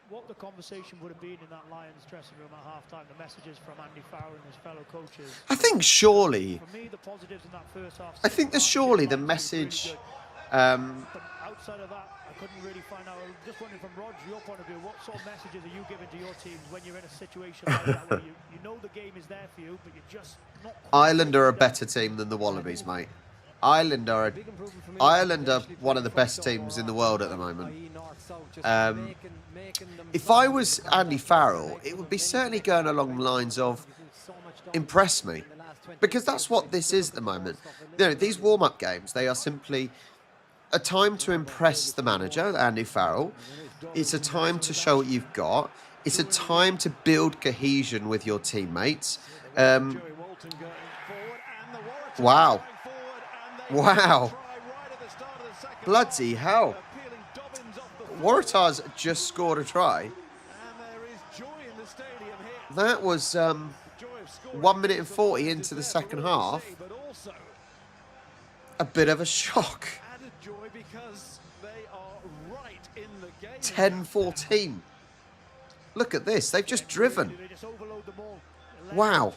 what the conversation would have been in that Lions dressing room at half-time, the messages from Andy Farrell and his fellow coaches. I think surely. For me, the positives in that first half. I think there's surely the message. But outside of that, I couldn't really find out. I'm just wondering from Roger, your point of view, what sort of messages are you giving to your teams when you're in a situation like that, where you know the game is there for you, but you're just not. Ireland are a better team than the Wallabies, mate. Ireland are one of the best teams in the world at the moment. If I was Andy Farrell, it would be certainly going along the lines of impress me, because that's what this is at the moment. You know, these warm-up games, they are simply a time to impress the manager, Andy Farrell. It's a time to show what you've got. It's a time to build cohesion with your teammates. Wow. Wow. Bloody hell. Waratahs just scored a try. That was 1 minute and 40 into the second half. A bit of a shock. 10-14. Look at this. They've just driven. Wow.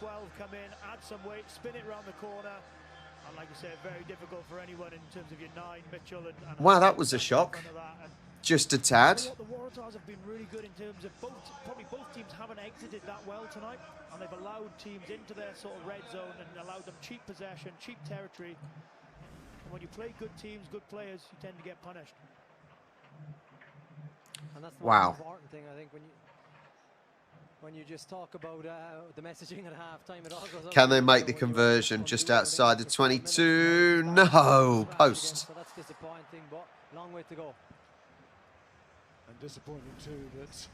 And like I said, very difficult for anyone in terms of your 9, Mitchell. And Wow, that was a shock. Just a tad. The Waratahs have been really good in terms of probably both teams haven't exited that well tonight, and they've allowed teams into their sort of red zone and allowed them cheap possession, cheap territory. And when you play good teams, good players, you tend to get punished. And that's the Wow. most important thing, I think, when you just talk about the messaging at halftime. It all goes up. Can they make the conversion just outside the 22? No, post. So that's disappointing, but long way to go. And disappointing too that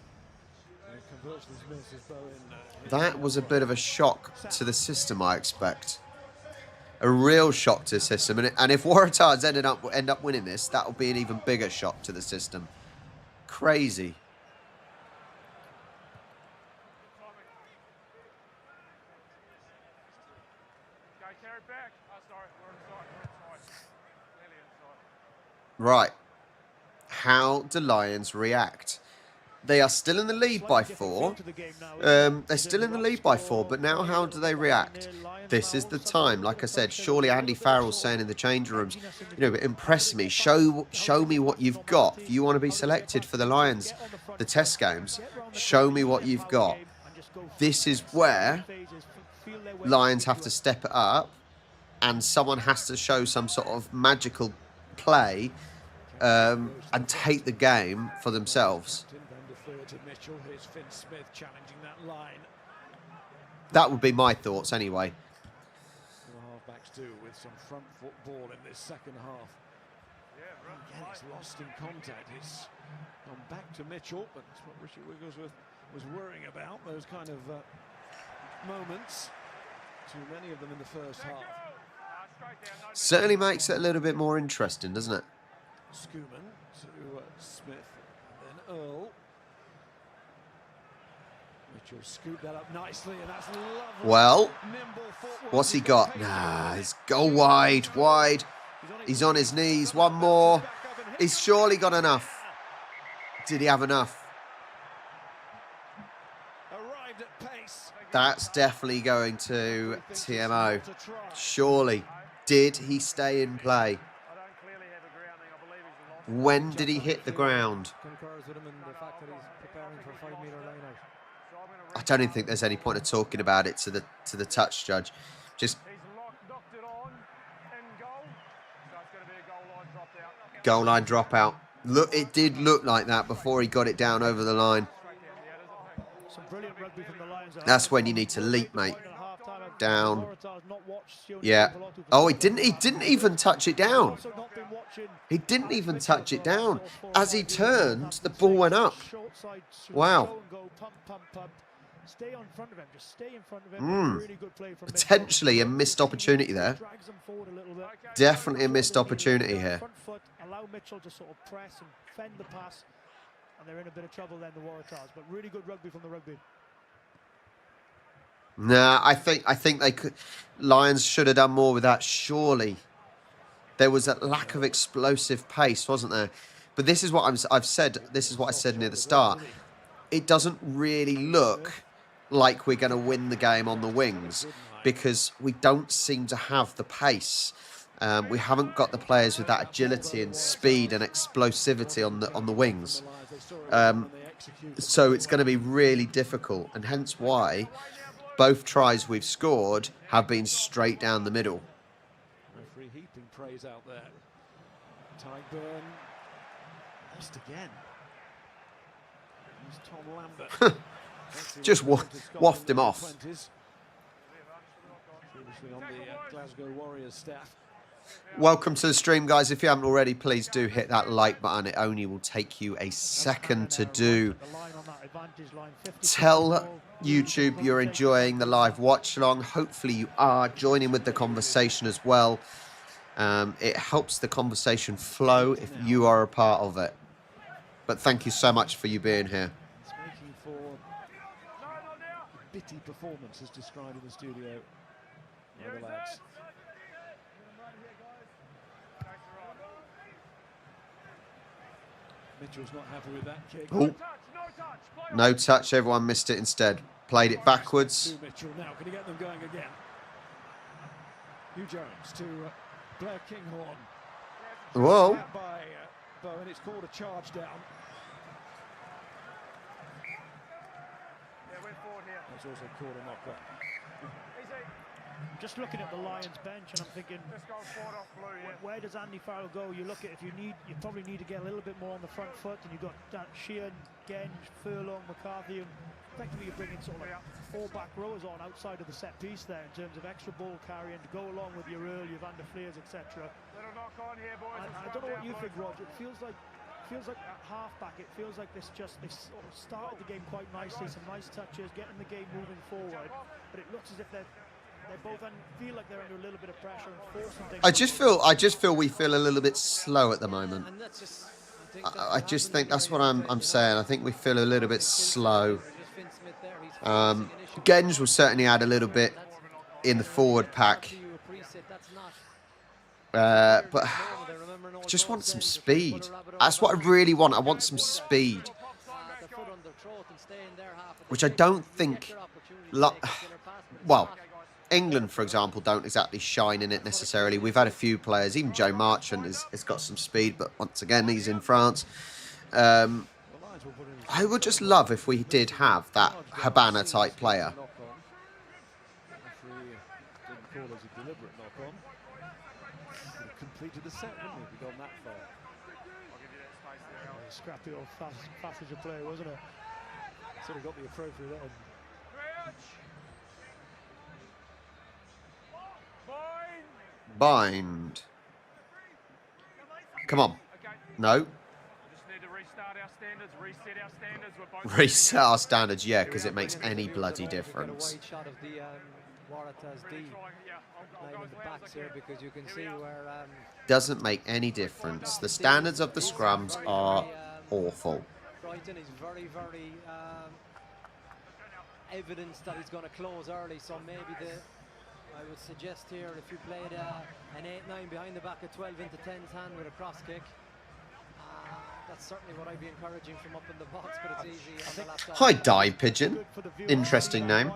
conversions misses Bowen. That was a bit of a shock to the system, I expect. A real shock to the system. And if Waratahs end up winning this, that will be an even bigger shock to the system. Crazy. Right. How do Lions react? They are still in the lead by 4. They're still in the lead by 4, but now how do they react? This is the time. Like I said, surely Andy Farrell's saying in the change rooms, you know, impress me, show me what you've got. If you want to be selected for the Lions, the test games, show me what you've got. This is where Lions have to step it up, and someone has to show some sort of magical play and take the game for themselves. Here's Finn Smith challenging that line. That would be my thoughts anyway. The halfbacks do with some front football in this second half. Again, it's lost in contact. It's gone back to Mitchell, but it's what Richard Wigglesworth was worrying about. Those kind of moments. Too many of them in the first half. Certainly makes it a little bit more interesting, doesn't it? Schumann to Smith, then Earl. Mitchell scooped that up nicely, and that's lovely. Well, what's he got? Nah, he's go wide. He's on his knees. One more. He's surely got enough. Did he have enough? That's definitely going to TMO. Surely. Did he stay in play? When did he hit the ground? I don't even think there's any point of talking about it to the touch judge. Just goal line dropout. Look, it did look like that before he got it down over the line. That's when you need to leap, mate. Down. Yeah. Oh, he didn't even touch it down. He didn't even touch it down. As he turned, the ball went up. Wow. Stay on front of him. Just stay in front of him. Really good play from potentially a missed opportunity there. Definitely a missed opportunity here. Front foot, allow Mitchell to sort of press and fend the pass, and they're in a bit of trouble then, the Waratahs. But really good rugby from the rugby. Nah, I think they could. Lions should have done more with that. Surely, there was a lack of explosive pace, wasn't there? But this is what I've said. This is what I said near the start. It doesn't really look like we're going to win the game on the wings because we don't seem to have the pace. We haven't got the players with that agility and speed and explosivity on the wings. So it's going to be really difficult, and hence why both tries we've scored have been straight down the middle. Referee heaping praise out there. Tyburn lost again. Here's Tom Lambert. Just waft him off. Previously on the Glasgow Warriors staff. Welcome to the stream, guys. If you haven't already, please do hit that like button. It only will take you a second to do. Tell YouTube you're enjoying the live watch along. Hopefully you are joining with the conversation as well. It helps the conversation flow if you are a part of it. But thank you so much for you being here. It's making for a bitty performance as described in the studio by the lads. Mitchell's not happy with that kick. Ooh. No touch, everyone missed it instead. Played it backwards. Mitchell now, can he get them going again? Hugh Jones to Blair Kinghorn. Whoa. By Bowen, it's called a charge down. Yeah, we're forward here. It's also called a knock-on. I'm just looking at the Lions bench and I'm thinking, Let's go forward off blue, yeah. where does Andy Farrell go? You look at you probably need to get a little bit more on the front foot, and you've got Sheehan, Genge, Furlong, McCarthy, and effectively you're bringing sort of like 4 back rows on outside of the set piece there in terms of extra ball carrying to go along with your Earl, your Van der Fleers, etc. Little knock on here, boys. I don't know what you think, Roger. It feels like at half-back, it feels like they sort of started the game quite nicely, some nice touches, getting the game moving forward, but it looks as if they both feel like they're under a little bit of pressure and forcing things. I just feel we feel a little bit slow at the moment. I just think that's what I'm saying. I think we feel a little bit slow. Genge will certainly add a little bit in the forward pack. But I just want some speed. That's what I really want. I want some speed. Which I don't think... Well, England, for example, don't exactly shine in it necessarily. We've had a few players. Even Joe Marchant has got some speed, but once again, he's in France. I would just love if we did have that Habana-type player. Completed the set, wouldn't it? We've gone that far. Scrappy old passage of play, wasn't it? Sort of got the appropriate end. Bind. Come on. No. Reset our standards, yeah, because it makes any bloody difference. Doesn't make any difference. The standards of the scrums are awful. Brighton is very, very evidence that he's going to close early, so maybe I would suggest here, if you played an 8-9 behind the back, a 12 into 10's hand with a cross kick, that's certainly what I'd be encouraging from up in the box, but it's easy on the left side. Hi, Dive Pigeon. Interesting name.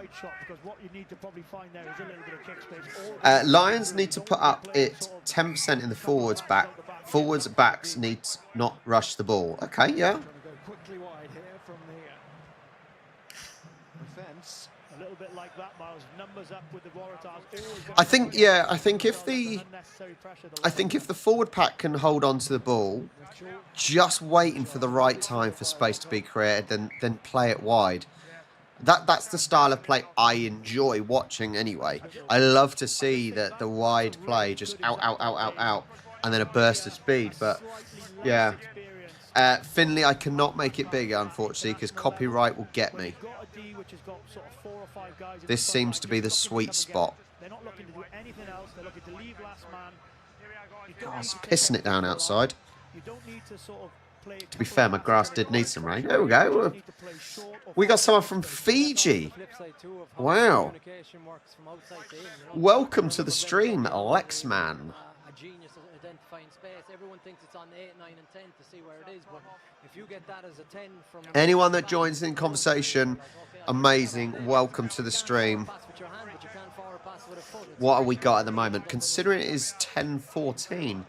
Lions need to put up it 10% in the forwards back. Forwards backs need to not rush the ball. Okay, yeah. A little bit like that, Miles. Numbers up with the Waratahs. I think if the forward pack can hold on to the ball, just waiting for the right time for space to be created, then play it wide. That's the style of play I enjoy watching anyway. I love to see the wide play, just out, and then a burst of speed. But yeah, Finley, I cannot make it bigger, unfortunately, because copyright will get me. This seems to be the sweet spot. They're not looking to do anything else. They're looking to leave last man. God, it's pissing it down outside. You don't need to sort of play. To be fair, my grass did need some rain. There we go. We got someone from Fiji. Wow. Welcome to the stream, Lexman. Identifying space. Everyone thinks it's on 8, 9, and 10 to see where it is, but if you get that as a 10 from anyone that joins in conversation, amazing. Welcome to the stream. What have we got at the moment? Considering it is 10:14,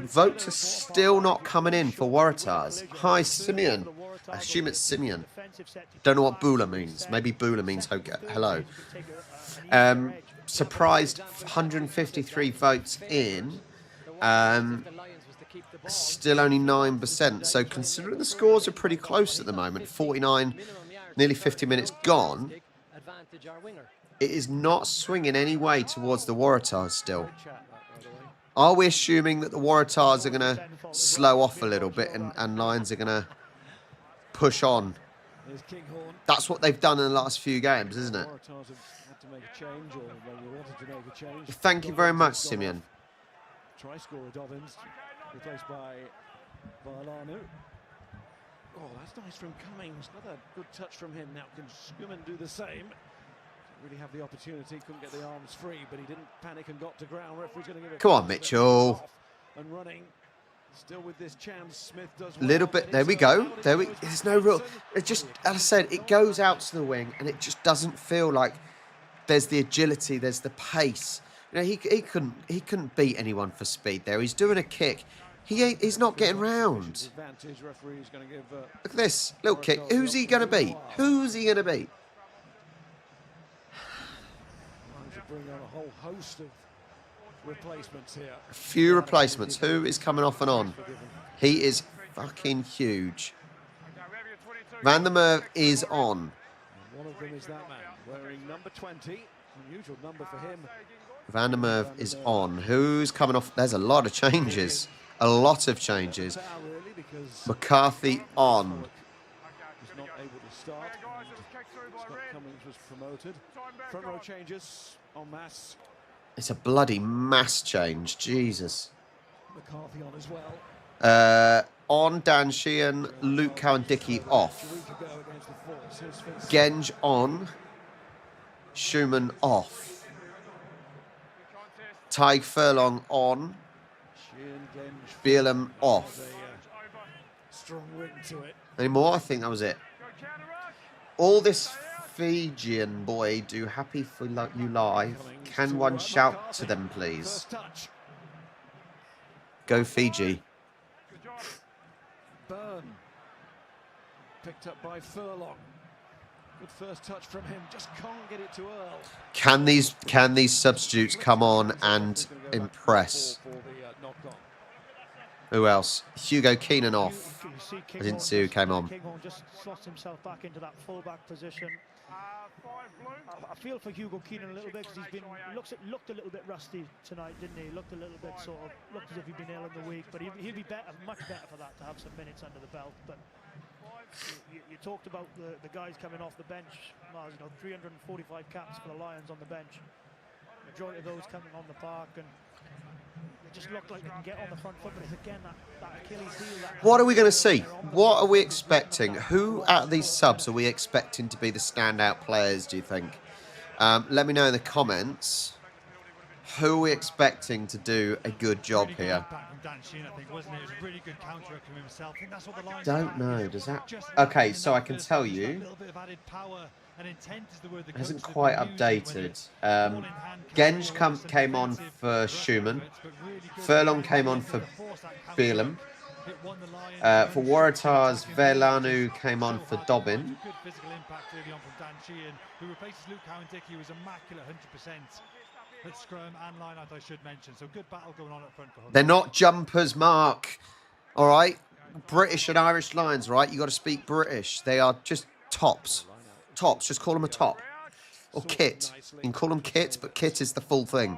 votes are still not coming in for Waratahs. Hi, Simeon. I assume it's Simeon. Don't know what Bula means. Maybe Bula means hello. Surprised 153 votes in. Still only 9%. So considering the scores are pretty close at the moment, 49, nearly 50 minutes gone, it is not swinging any way towards the Waratahs still. Are we assuming that the Waratahs are going to slow off a little bit and Lions are going to push on? That's what they've done in the last few games, isn't it? Thank you very much, Simeon. Try scorer Dobbins, replaced by Varlanu. Oh, that's nice from Cummings. Another good touch from him. Now can Schumann do the same? Didn't really have the opportunity, couldn't get the arms free, but he didn't panic and got to ground. Referee's going to give it. Come on, Mitchell. And running. Still with this chance, Smith does a little bit. There we go. There's no real. It just, as I said, it goes out to the wing, and it just doesn't feel like there's the agility, there's the pace You know, he couldn't beat anyone for speed there. He's doing a kick. He's not getting round. Look at this little kick. Who's he going to beat? Who's he going to beat? Bring on a whole host of replacements here. A few replacements. Who is coming off and on? He is fucking huge. Van der Merwe is on. And one of them is that man wearing number 20. Unusual number for him. Van der Merwe is on. Who's coming off? There's a lot of changes. A lot of changes. McCarthy on. He's not able to start. Scott Cummings was promoted. Front row changes en masse. It's a bloody mass change. Jesus. McCarthy on as well. On Dan Sheehan, Luke Cowan-Dickie off. Genge on. Schumann off. Tadhg Furlong on. Bielam off. Strong ring to it. Any more? I think that was it. All this Fijian boy do happy for you live. Can one shout to them, please? Go Fiji. Byrne. Picked up by Furlong. Good first touch from him. Just can't get it to Earl. Can these substitutes come on and impress? Who else? Hugo Keenan off. I didn't see who came on. Kinghorn just slots himself back into that full-back position. I feel for Hugo Keenan a little bit because looked a little bit rusty tonight, didn't he? Looked a little bit looked as if he'd been ill in the week, but he'd be better, much better for that to have some minutes under the belt. But you talked about the guys coming off the bench. Well, 345 caps for the Lions on the bench. Majority of those coming on the park, and they just look like they can get on the front foot, but it's again that Achilles heel. What are we going to see? What are we expecting? Who out of these subs are we expecting to be the standout players, do you think? Let me know in the comments. Who are we expecting to do a good job here? Don't know. Does that? Okay, so I can tell you. It hasn't quite updated. Genge came on for Schumann. Furlong came on for Bielam. For Waratahs, Velanu came on for Dobbin. Who replaces Luke Cowan-Dickie, who was immaculate 100% at scrum and line-out, I should mention. So good battle going on at front for Hull. They're not jumpers, Mark. All right? British and Irish Lions, right? You got to speak British. They are just tops. Tops. Just call them a top. Or kit. You can call them kit, but kit is the full thing.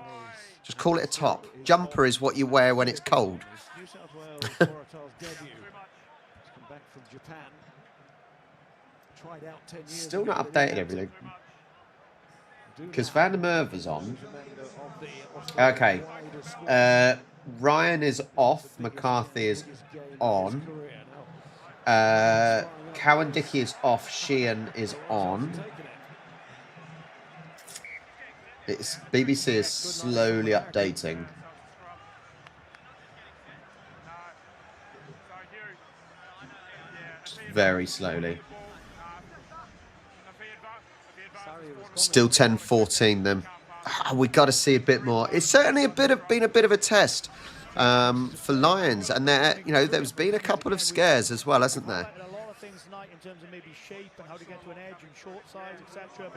Just call it a top. Jumper is what you wear when it's cold. New South Wales Waratahs debut. He's come back from Japan. Tried out 10 years Still ago. not updated everything. Because Van der Merwe is on. Okay. Ryan is off. McCarthy is on. Cowan-Dickie is off. Sheehan is on. BBC is slowly updating. Very slowly. Still 10-14 then. We got to see a bit more. It's certainly been a bit of a test for Lions, and there's been a couple of scares as well, hasn't there? A lot of things tonight in terms of maybe shape and how to get to an edge and short sides, etc.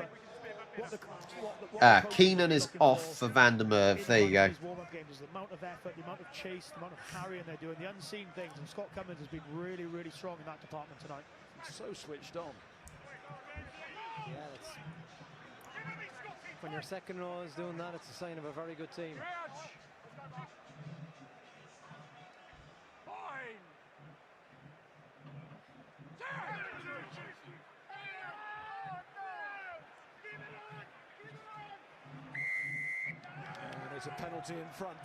But Keenan is off for Van der Merwe. There you go. Warm-up games is the amount of effort, the amount of chase, the amount of carrying they're doing, the unseen things, and Scott Cummings has been really, really strong in that department tonight. He's so switched on. Yeah, when your second row is doing that, it's a sign of a very good team. And there's a penalty in front.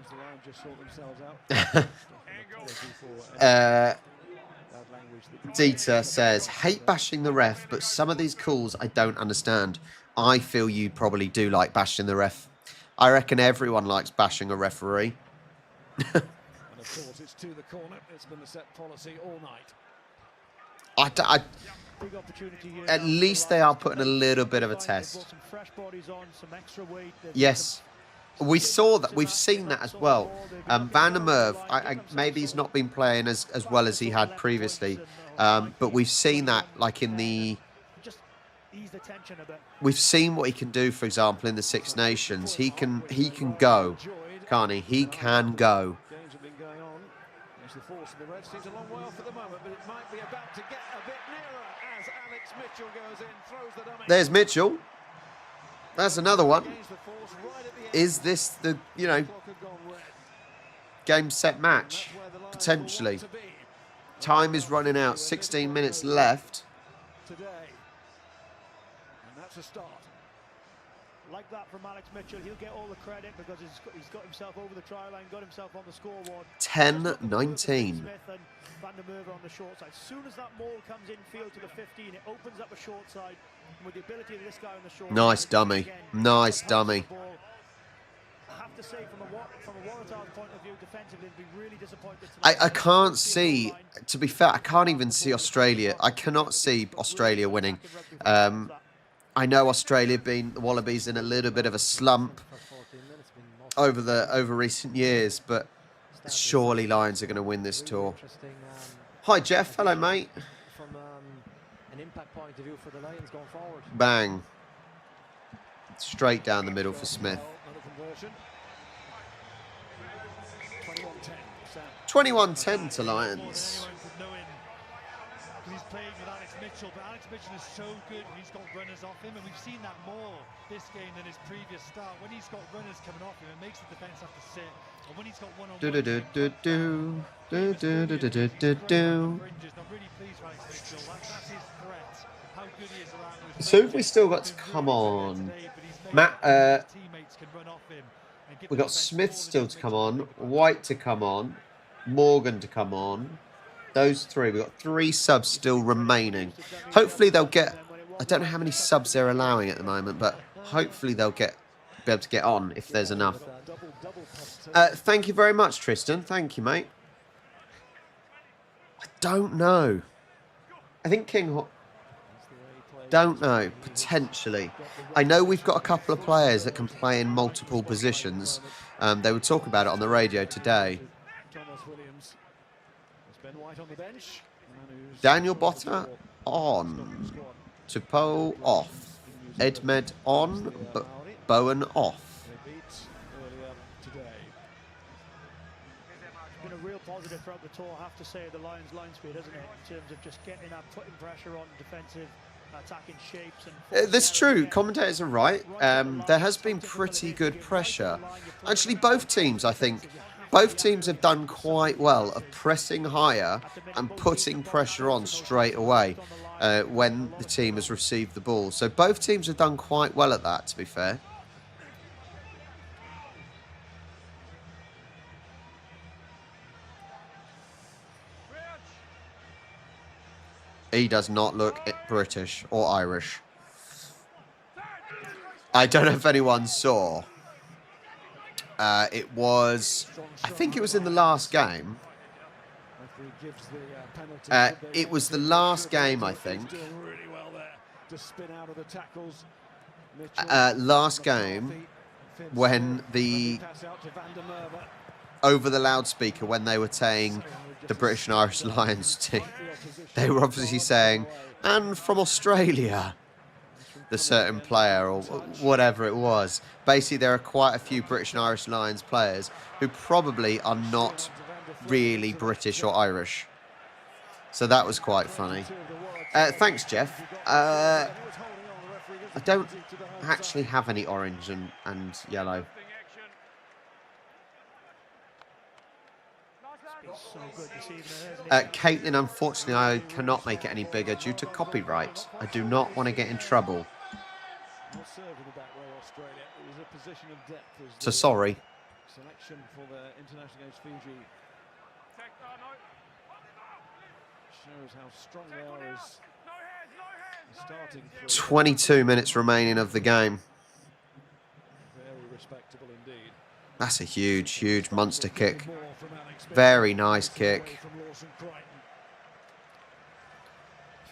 As the Lions just sort themselves out. Dieter says, hate bashing the ref, but some of these calls I don't understand. I feel you probably do like bashing the ref. I reckon everyone likes bashing a referee. And of course, it's to the corner. It's been the set policy all night. At least they are putting a little bit of a test. Yes. We saw that. We've seen that as well. Van der Merwe, maybe he's not been playing as well as he had previously, but we've seen that, like in the. We've seen what he can do. For example, in the Six Nations, he can go, can't he? He can go. Games have been going on. There's the force of the Reds seems a long way off at the moment, but it might be about to get a bit nearer as Alex Mitchell goes in, throws the dummy. There's Mitchell. That's another one. Is this the, game, set, match? Potentially. Time is running out. 16 minutes left. Today. And that's a start. Like that from Alex Mitchell. He'll get all the credit because he's got himself over the try line, got himself on the scoreboard. 10-19. Smith and Van der Merwe on the short side. As soon as that maul comes in field to the 15, it opens up a short side. And with the ability of this guy on the short Nice side, dummy. again, Nice dummy. I have to say, from a Waratahs point of view, defensively, it'd be really disappointed. I can't see, to be fair, I can't even see Australia. I cannot see Australia winning. I know Australia being the Wallabies in a little bit of a slump over recent years, but surely Lions are going to win this tour. Hi, Jeff. Hello, mate. From an impact point of view for the Lions going forward. Bang. Straight down the middle for Smith. 21-10 to Lions. He's playing with Alex Mitchell, but Alex Mitchell is so good when he's got runners off him, and we've seen that more this game than his previous start. When he's got runners coming off him, it makes the defence have to sit. And when he's got one-on-one, I'm really pleased with Alex Mitchell. That's his threat. How good he is around those. So have we still got to come on? Matt, we've got Smith still to come on, White to come on, Morgan to come on. Those three. We've got 3 subs still remaining. Hopefully they'll get... I don't know how many subs they're allowing at the moment, but hopefully they'll be able to get on if there's enough. Thank you very much, Tristan. Thank you, mate. I don't know. I think King... Don't know. Potentially. I know we've got a couple of players that can play in multiple positions. They would talk about it on the radio today. Daniel Botta on. Tupou off. Edmed on. Bowen off. It's been a real positive throughout the tour, I have to say, the Lions' line speed, hasn't it? In terms of just getting that, putting pressure on defensive, attacking shapes. And that's true. Commentators are right. There has been pretty good pressure. Actually, both teams, I think, both teams have done quite well of pressing higher and putting pressure on straight away when the team has received the ball. So both teams have done quite well at that, to be fair. He does not look British or Irish. I don't know if anyone saw. It was, I think it was in the last game. It was the last game, I think. Last game when over the loudspeaker when they were saying the British and Irish Lions team, they were obviously saying, and from Australia, the certain player or whatever it was. Basically, there are quite a few British and Irish Lions players who probably are not really British or Irish. So that was quite funny. Thanks, Jeff. I don't actually have any orange and yellow. Caitlin, unfortunately, I cannot make it any bigger due to copyright. I do not want to get in trouble. So sorry. Selection for the international against Fiji shows how strong they are as starting. 22 minutes remaining of the game. Very respectable indeed. That's a huge, huge monster kick. Very nice kick.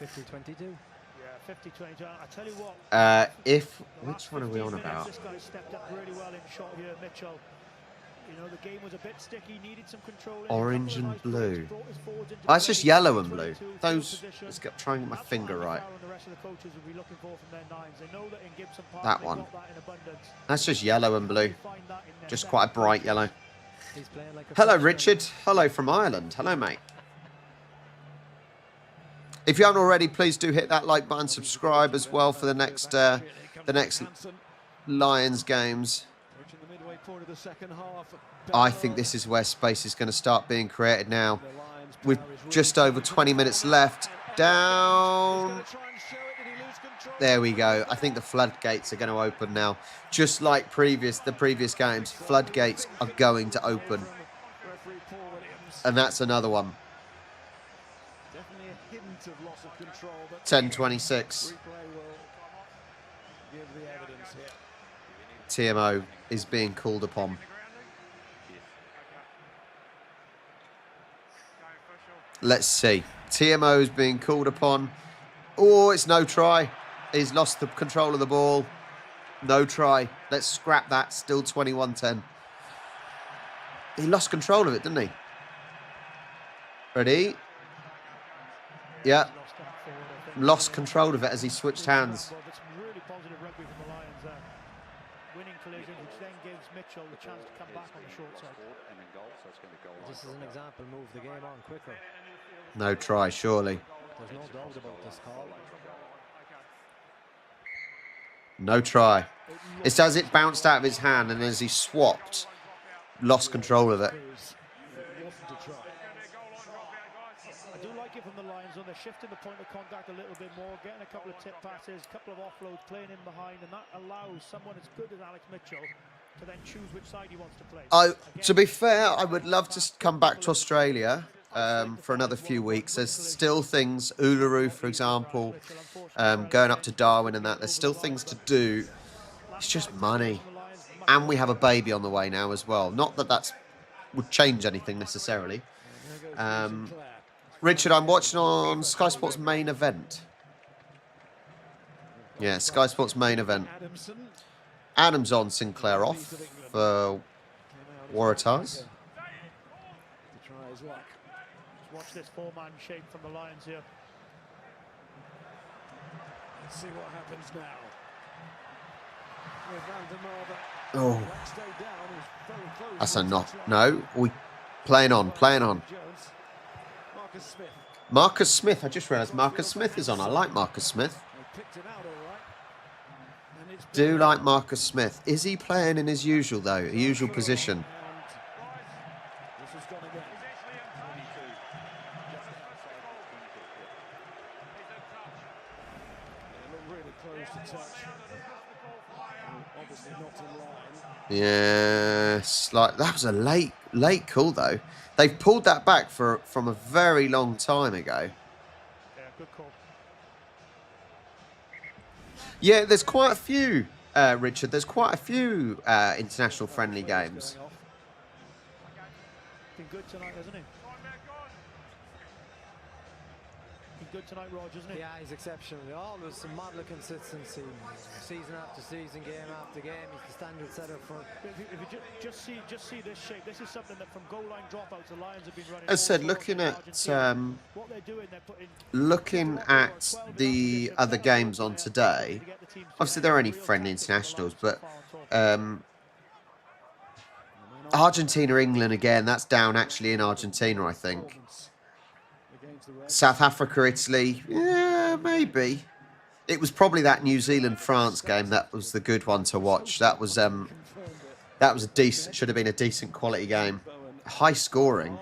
50-22. Yeah, 50-22. I tell you what. Which one are we on about? This guy stepped up really well in shot here, Mitchell. You know, the game was a bit sticky, needed some control. Orange and blue. Oh, it's just yellow and blue. Those. Let's get trying to get my finger right. That one. That's just yellow and blue. Just quite a bright yellow. Hello, Richard. Hello from Ireland. Hello, mate. If you haven't already, please do hit that like button, subscribe as well for the next Lions games. I think this is where space is going to start being created now. With just over 20 minutes left. Down. There we go. I think the floodgates are going to open now. Just like the previous games, floodgates are going to open. And that's another one. 10:26. TMO is being called upon. Let's see. TMO is being called upon. Oh, it's no try. He's lost the control of the ball. No try. Let's scrap that. Still 21-10. He lost control of it, didn't he? Ready? Yeah. Lost control of it as he switched hands. Which then gives Mitchell the chance to come back on the short side. This is an example, move the game on quicker. No try, surely. There's no doubt about this call. No try. It's as it bounced out of his hand and as he swapped, lost control of it. I do like it from the Lions, they're shifting the point of contact a little bit more, getting a couple of tip passes, a couple of offloads, playing in behind, and that allows someone as good as Alex Mitchell to then choose which side he wants to play. To be fair, I would love to come back to Australia for another few weeks. There's still things, Uluru, for example, going up to Darwin and that. There's still things to do. It's just money. And we have a baby on the way now as well. Not that that would change anything necessarily. Richard, I'm watching on Sky Sports main event. Yeah, Sky Sports main event. Adams on, Sinclair off for Waratahs. Watch this four-man shape from the Lions here. Let's see what happens now. Oh, that's a knock. No, we playing on. Marcus Smith. I just realised Marcus Smith is on. I like Marcus Smith. Do like Marcus Smith. Is he playing in his usual though? A usual position? Yes, like that was a late call though. They've pulled that back from a very long time ago. Yeah, good call. Yeah, there's quite a few, Richard. There's quite a few international friendly games. Been good tonight, hasn't he? Good tonight, Rog, isn't he? Yeah, he's exceptional. Always some model of consistency, season after season, game after game. He's the standard setter for. If you just see this shape, this is something that from goal line dropouts, the Lions have been running. As I said, looking at the other games on today, obviously there are only friendly internationals, but Argentina, England again. That's down actually in Argentina, I think. South Africa, Italy, yeah, maybe. It was probably that New Zealand-France game that was the good one to watch. That was a decent, should have been a decent quality game. High scoring.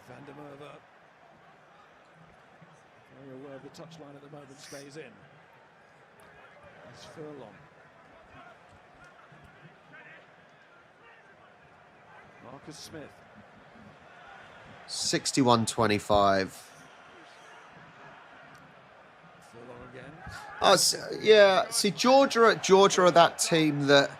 Van der Merwe, very aware of the touchline at the moment, stays in. That's Furlong. Marcus Smith. 61-25. Oh, yeah. See, Georgia are that team that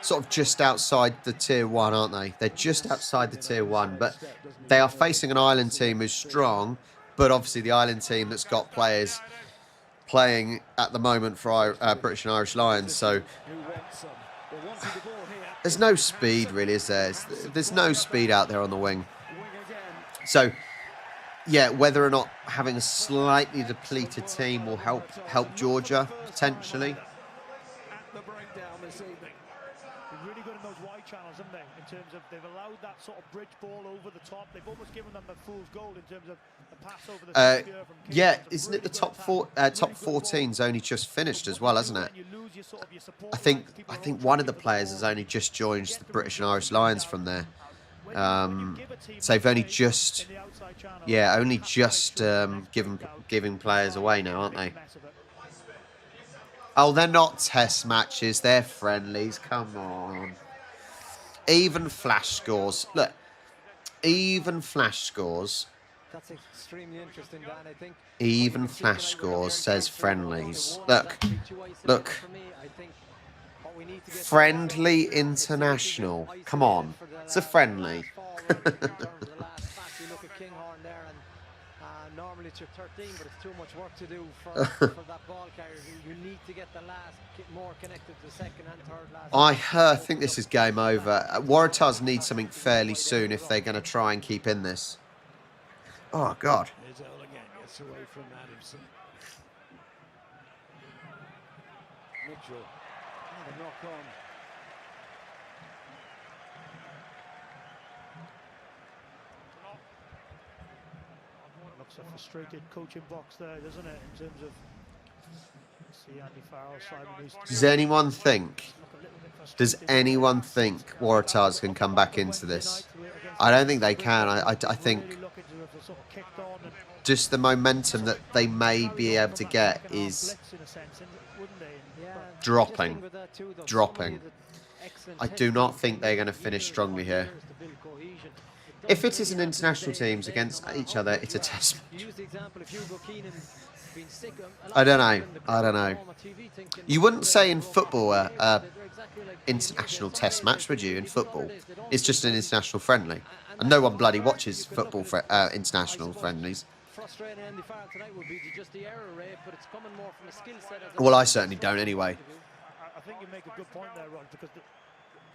sort of just outside the tier one, aren't they? They're just outside the tier one, but they are facing an Ireland team who's strong But obviously the Ireland team that's got players playing at the moment for British and Irish Lions, so there's no speed really, is there? There's no speed out there on the wing. So, yeah, whether or not having a slightly depleted team will help Georgia, potentially. They've really good in those wide channels, haven't they? In terms of they've allowed that sort of bridge ball over the top. They've almost given them the fool's gold in terms of the pass over the from yeah, isn't it the top 14's only just finished as well, hasn't it? I think one of the players has only just joined the British and Irish Lions from there. So they've only just, giving players away now, aren't they? Oh, they're not test matches, they're friendlies. Come on. Even flash scores. Look, even flash scores. That's extremely interesting, Dan. I think even flash scores says friendlies. Look. Friendly international. Come on. It's a friendly. Normally it's your 13, but it's too much work to do for that ball carrier. You need to get the last more connected to the second and third last. I think this is game over. Waratahs need something fairly soon if they're going to try and keep in this. Oh, God. Izell again gets away from Adamson. Mitchell. The knock on. Looks a frustrated coaching box there, doesn't it? In terms of see Andy Farrell, Simon East. Does anyone think Waratahs can come back into this? I don't think they can. I think just the momentum that they may be able to get is dropping. I do not think they're going to finish strongly here. If it is an international teams against each other, it's a test match. I don't know. You wouldn't say in football international test match, would you? In football, it's just an international friendly, and no one bloody watches football for international friendlies. Well, I certainly don't anyway. I think you make a good point there, Rod, because the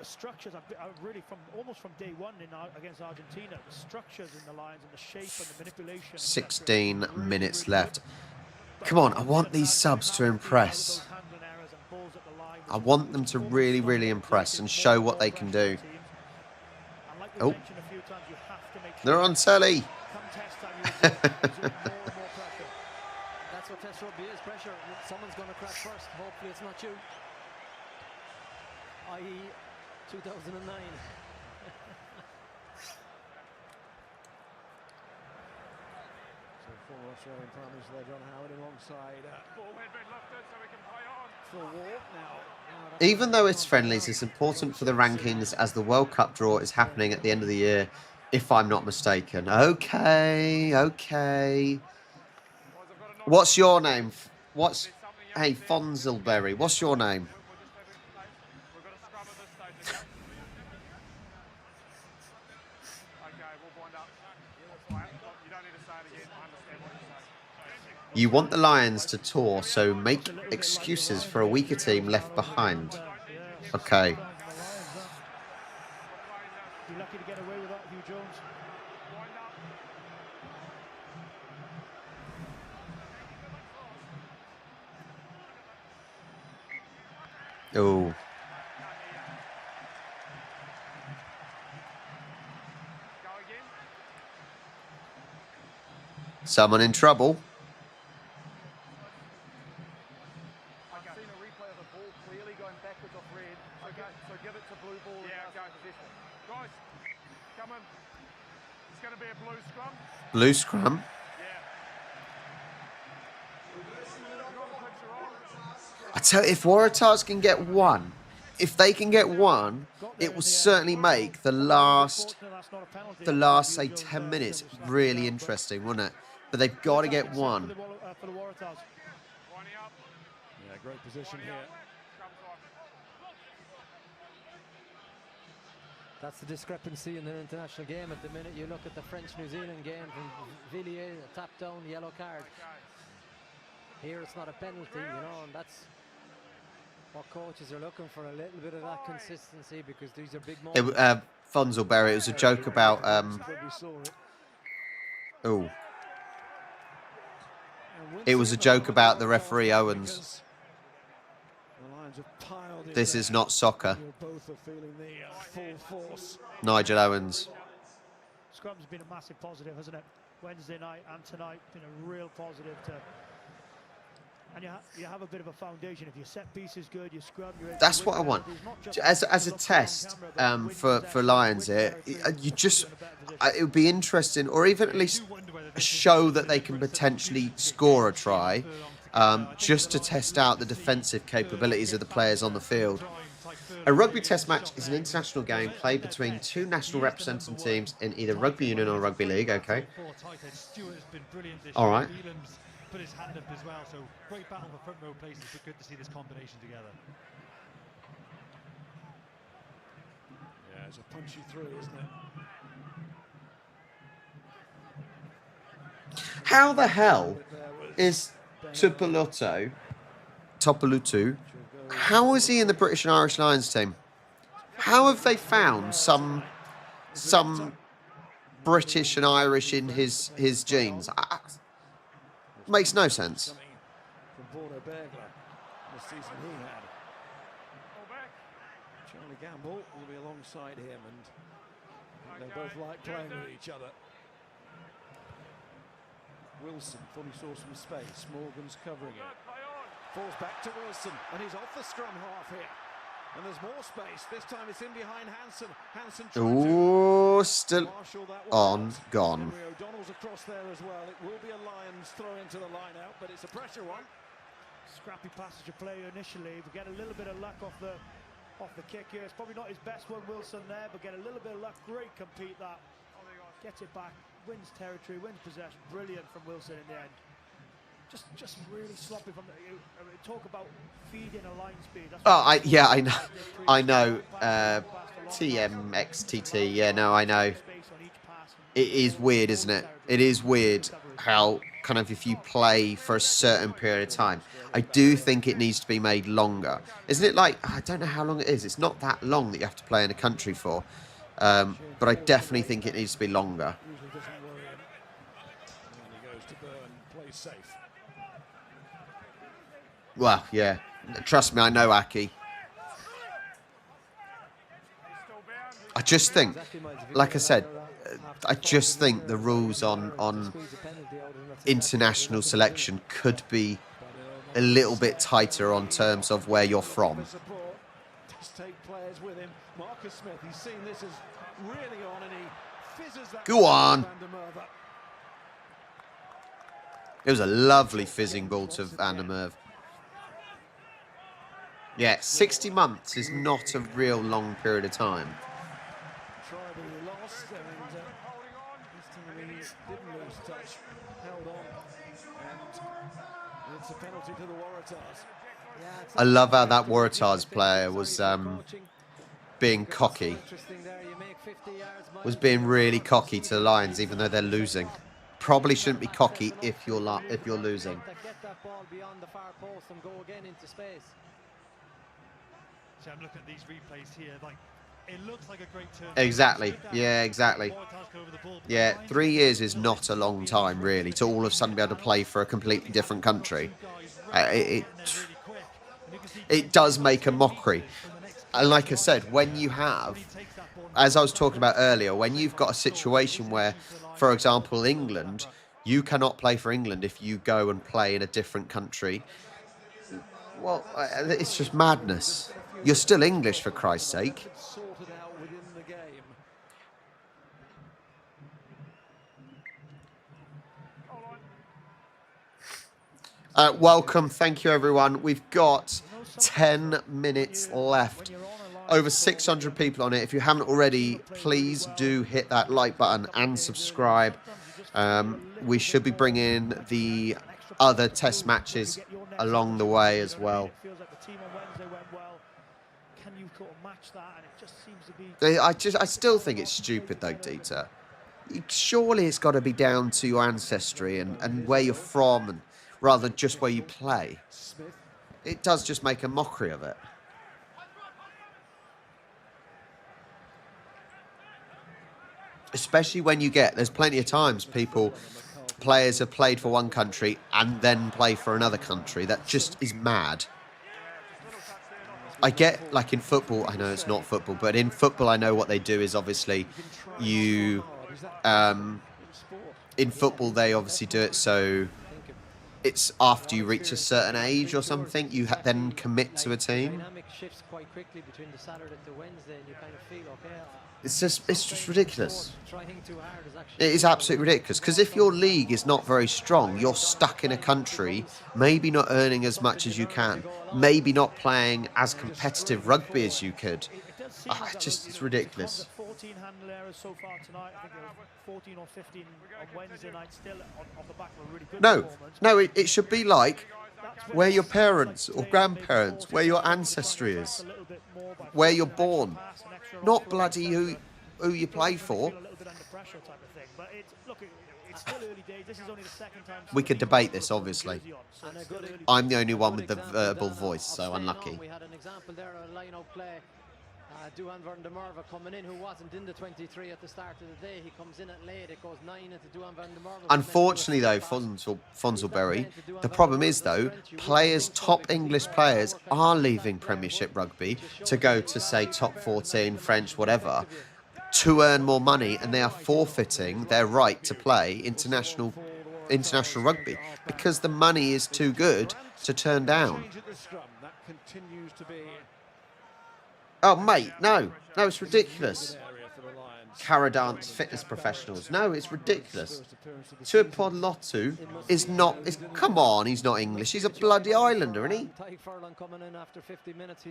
structures are really almost from day one against Argentina. The structures in the lines and the shape and the manipulation. 16 minutes left. Come on, I want these subs to impress. I want them to really, really impress and show what they can do. Oh, they're on telly. That's what Test Rugby is, pressure. Someone's going to crack first. Hopefully it's not you. I.e. 2009. So former Australian Prime Minister there, John Howard, alongside for Walk now. Even though it's friendlies, it's important for the rankings as the World Cup draw is happening at the end of the year, if I'm not mistaken. Okay. What's your name? Hey, Fonzelberry, what's your name? You want the Lions to tour, so make excuses for a weaker team left behind. Okay. Be lucky to get away with that, Hugh Jones. Oh. Someone in trouble. Blue scrum. I tell you, if Waratahs can get one, if they can get one, it will certainly make the last say 10 minutes really interesting, wouldn't it? But they've got to get one. Yeah, great position here. That's the discrepancy in the international game at the minute. You look at the French-New Zealand game from Villiers, a tap down, yellow card. Here it's not a penalty, you know, and that's what coaches are looking for, a little bit of that consistency, because these are big moments. Fonzelberry, it was a joke about... It was a joke about the referee Owens. This is not soccer. Nigel Owens. Scrum's been a massive positive, hasn't it? Wednesday night and tonight been a real positive to... And you have a bit of a foundation. If your set piece is good, your scrum... That's what I want. As a test for Lions here, it would be interesting, or even at least show that they can potentially score a try, just to test out the defensive capabilities of the players on the field. A rugby test match is an international game played between two national representing teams in either rugby union or rugby league. Okay. All right. Put his hand up as well, so great battle for front row places, but good to see this combination together. Yeah, it's a punchy through, isn't it? How the hell is Tupolutu? How is he in the British and Irish Lions team? How have they found some British and Irish in his genes? Makes no sense. From Bordo Bergler, the season he had. Charlie Gamble will be alongside him, and they both like playing with each other. Wilson fully saw some space. Morgan's covering it. Falls back to Wilson, and he's off the scrum half here. And there's more space. This time it's in behind Hansen. Hansen Ooh, still on, gone. Henry O'Donnell's across there as well. It will be a Lions throw into the line out, but it's a pressure one. Scrappy passage of play initially, but get a little bit of luck off the kick here. It's probably not his best one, Wilson there, but get a little bit of luck. Great compete that. Gets it back, wins territory, wins possession. Brilliant from Wilson in the end. Just really sloppy from the... talk about feeding a line speed. I know. TMXTT, yeah, no, I know. It is weird, isn't it? It is weird how kind of if you play for a certain period of time. I do think it needs to be made longer. Isn't it like, I don't know how long it is. It's not that long that you have to play in a country for. But I definitely think it needs to be longer. Well, yeah. Trust me, I know Aki. I just think, like I said, I just think the rules on international selection could be a little bit tighter on terms of where you're from. Go on. It was a lovely fizzing ball to Van der Merwe. Yeah, 60 months is not a real long period of time. I love how that Waratahs player was being cocky. Was being really cocky to the Lions, even though they're losing. Probably shouldn't be cocky if you're losing. So I'm looking at these replays here, like it looks like a great turn. Exactly. Yeah, exactly. Yeah, 3 years is not a long time, really, to all of a sudden be able to play for a completely different country. It does make a mockery. And like I said, when you have, as I was talking about earlier, when you've got a situation where, for example, England, you cannot play for England if you go and play in a different country. Well, it's just madness. You're still English, for Christ's sake. Welcome. Thank you, everyone. We've got 10 minutes left. Over 600 people on it. If you haven't already, please do hit that like button and subscribe. We should be bringing the other test matches along the way as well. Can you sort of match match that, and it just seems to be. I still think it's stupid though, Dieter. Surely it's got to be down to your ancestry and where you're from, and rather than just where you play. It does just make a mockery of it. Especially when you get, there's plenty of times players have played for one country and then play for another country. That just is mad. I get, like in football, I know it's not football, but in football I know what they do is obviously you, in football they obviously do it so it's after you reach a certain age or something, you then commit to a team. It's just ridiculous. It is absolutely ridiculous, because if your league is not very strong, you're stuck in a country, maybe not earning as much as you can, maybe not playing as competitive rugby as you could. It's ridiculous. 14 handle errors so far tonight. I think there was 14 or 15 on Wednesday night, still off the back of a really good performance. No, it should be like where your parents or grandparents, where your ancestry is, where you're born, not bloody who you play for. We could debate this, obviously. I'm the only one with the verbal voice, so unlucky. We had an example there, a line-out play. Duhan van der Merwe coming in, who wasn't in the 23 at the start of the day. He comes in at late. It goes 9 into Duhan van der Merwe. Unfortunately, though, Fonzelberry, the problem is, though, top English players are leaving Premiership rugby to go to, say, top 14, French, whatever, to earn more money, and they are forfeiting their right to play international rugby because the money is too good to turn down. Oh, mate, no, it's ridiculous. Caradance fitness professionals. No, it's ridiculous. Tuipon Lotu is not... come on, he's not English. He's a bloody Islander, isn't he? Tadhg Furlong coming in after 50 minutes.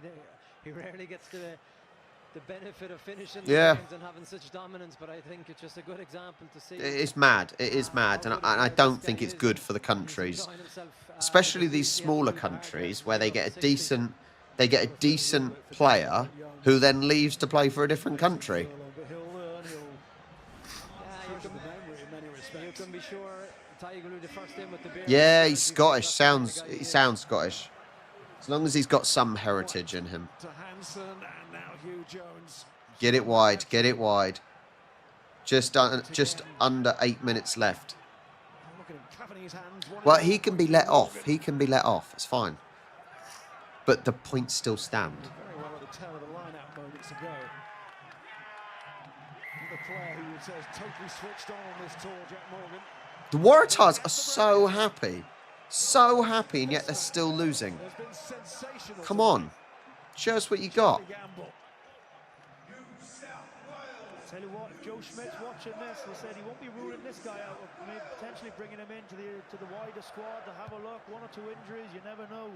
He rarely gets the benefit of finishing the games and having such dominance, but I think it's just a good example to see. It's mad. It is mad, and I don't think it's good for the countries, especially these smaller countries where they get a decent player who then leaves to play for a different country. Yeah, he's Scottish. He sounds Scottish. As long as he's got some heritage in him. Get it wide. Get it wide. Just under 8 minutes left. Well, he can be let off. He can be let off. It's fine. But the points still stand. The Waratahs are so happy. So happy, and yet they're still losing. Come on. Show us what you got. Tell you what, if Joe Schmidt's watching this, he said he won't be ruling this guy out, maybe potentially bringing him into the wider squad to have a look. 1 or 2 injuries, you never know.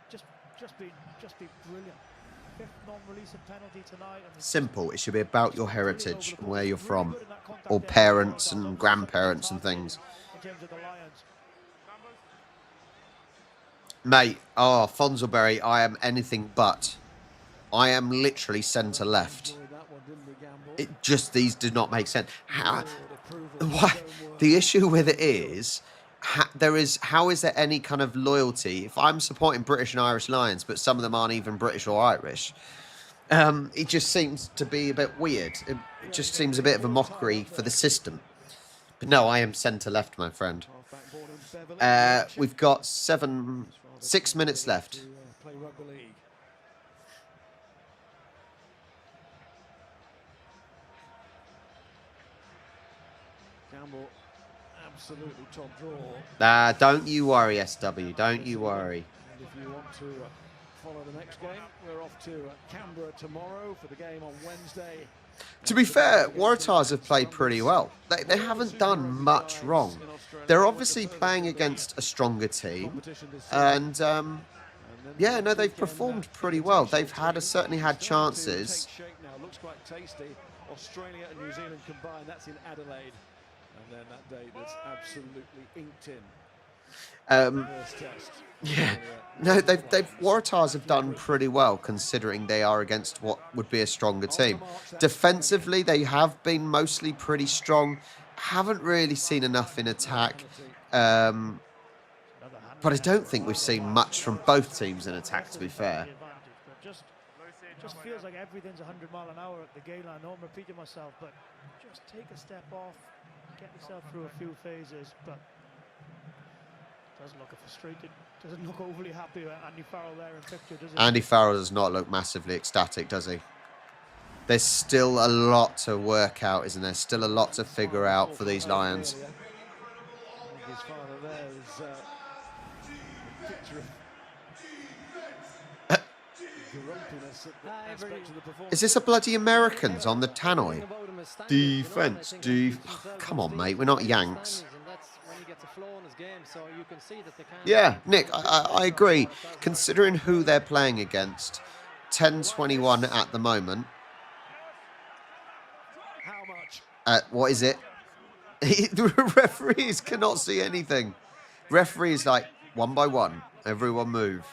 Just be brilliant. 5th non-release of penalty tonight. Simple. It should be about your heritage and where you're from, or parents and grandparents and things. In terms of the Lions. Mate, Fonzelberry, I am anything but. I am literally centre left. These do not make sense. The issue with it is, how is there any kind of loyalty? If I'm supporting British and Irish Lions, but some of them aren't even British or Irish, it just seems to be a bit weird. It just seems a bit of a mockery for the system. But no, I am centre left, my friend. We've got 6 minutes left. Campbell, absolutely top draw. Don't you worry, SW. Don't you worry. And if you want to follow the next game, we're off to Canberra tomorrow for the game on Wednesday. To be fair, Waratahs have played pretty well. They haven't done much wrong. They're obviously playing against a stronger team, and yeah, no, they've performed pretty well. They've certainly had chances. Looks quite tasty. Australia and New Zealand combined. That's in Adelaide, and then that date that's absolutely inked in. First test. Yeah, no, Waratahs have done pretty well considering they are against what would be a stronger team. Defensively, they have been mostly pretty strong. Haven't really seen enough in attack. But I don't think we've seen much from both teams in attack, to be fair. Just feels like everything's 100 mile an hour at the gate line. I know I'm repeating myself, but just take a step off, get yourself through a few phases. But doesn't look frustrated, doesn't look overly happy with Andy Farrell there in picture, does he? Andy Farrell does not look massively ecstatic, does he? There's still a lot to work out, isn't there? Still a lot to figure out for these Lions. His father there is a picture of grumpiness at the aspects of the performance. Is this a bloody Americans on the tannoy? Defense, come on, mate. We're not Yanks. Yeah, Nick, I agree. Considering who they're playing against, 10-21 at the moment. What is it? The referees cannot see anything. Referees like, one by one, everyone move.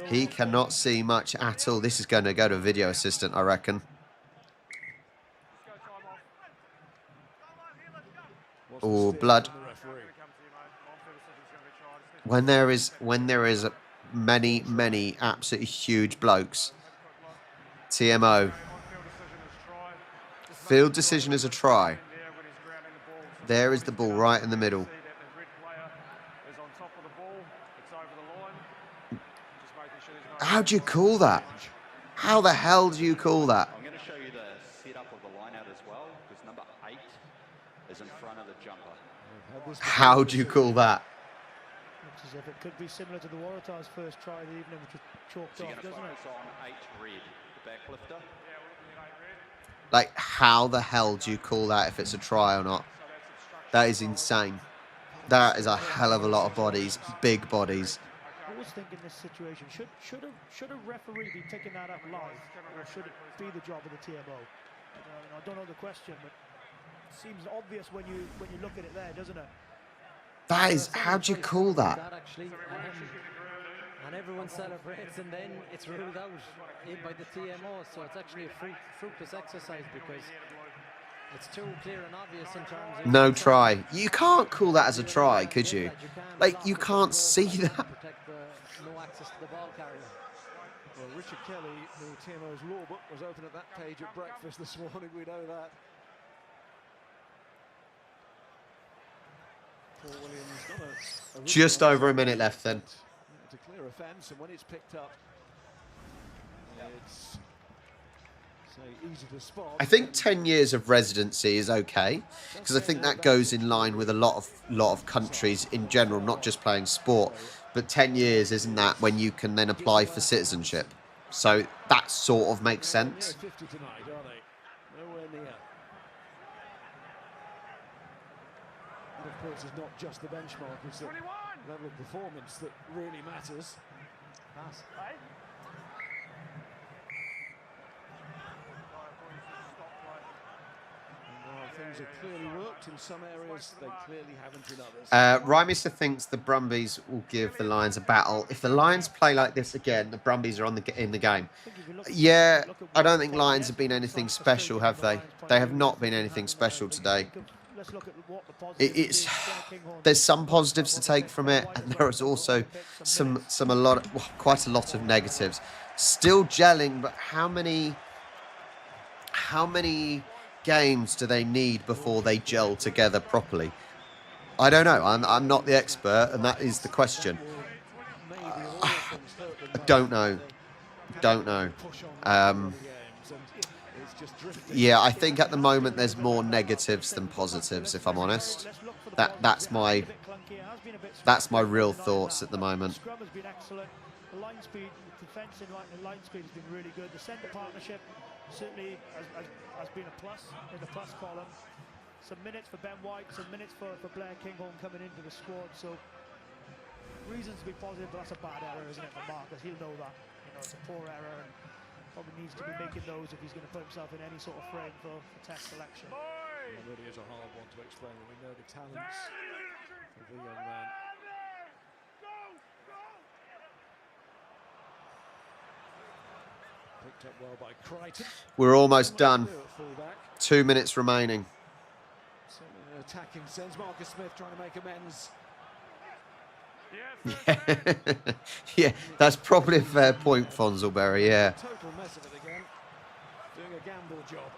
He cannot see much at all. This is going to go to video assistant, I reckon. Oh, blood. When there is many absolutely huge blokes. TMO. Field decision is a try. There is the ball right in the middle. How do you call that? How the hell do you call that? I'm going to show you the setup of the line out as well, because number 8 is in front of the jumper. How do you call that? Looks as if it could be similar to the Waratahs' first try of the evening, which was chalked off, doesn't it? On 8 red, the back lifter. Like, how the hell do you call that if it's a try or not? That is insane. That is a hell of a lot of bodies, big bodies. I always think in this situation, should a referee be picking that up live, or should it be the job of the TMO? I don't know the question, but it seems obvious when you look at it there, doesn't it? That is, how do you call that? And everyone celebrates, and then it's ruled out by the TMO. So it's actually a fruitless exercise because it's too clear and obvious in terms of No try. You can't call that as a try, could you? Like, you can't see that. No access to the ball carrier. Well, Richard Kelly, the TMO's law book, was open at that page at breakfast this morning. We know that. Paul Williams done a Just over a minute left then. to clear offence, and when it's picked up, it's easy to spot. I think 10 years of residency is okay, because I think that goes in line with a lot of countries in general, not just playing sport. But 10 years, isn't that when you can then apply for citizenship? So that sort of makes sense. 50 tonight, are they? Nowhere near. And of course, it's not just the benchmark; it's the level of performance that really matters. Pass. Things have clearly worked in some areas, they clearly haven't in others. Rymister thinks the Brumbies will give the Lions a battle. If the Lions play like this again, the Brumbies are in the game. Yeah, I don't think Lions have been anything special, have they? They have not been anything special today. There's some positives to take from it, and there is also quite a lot of negatives. Still gelling, but how many games do they need before they gel together properly? I don't know. I'm not the expert, and that is the question. I don't know. Yeah, I think at the moment there's more negatives than positives, if I'm honest. That's my real thoughts at the moment. Scrum has been excellent. The line speed, the defence in line speed has been really good. The centre partnership certainly has been a plus in the plus column. Some minutes for Ben White, some minutes for Blair Kinghorn coming into the squad. So reasons to be positive, but that's a bad error, isn't it, for Marcus? He'll know that. It's a poor error, and probably needs to be making those if he's going to put himself in any sort of frame for test selection. It really is a hard one to explain. We know the talents of the young man. We're almost done. 2 minutes remaining. Attacking sense. Marcus Smith trying to make amends. Yeah, yeah, that's probably a fair point, Fonzelberry. Yeah. Total mess of it again. Doing a gamble job.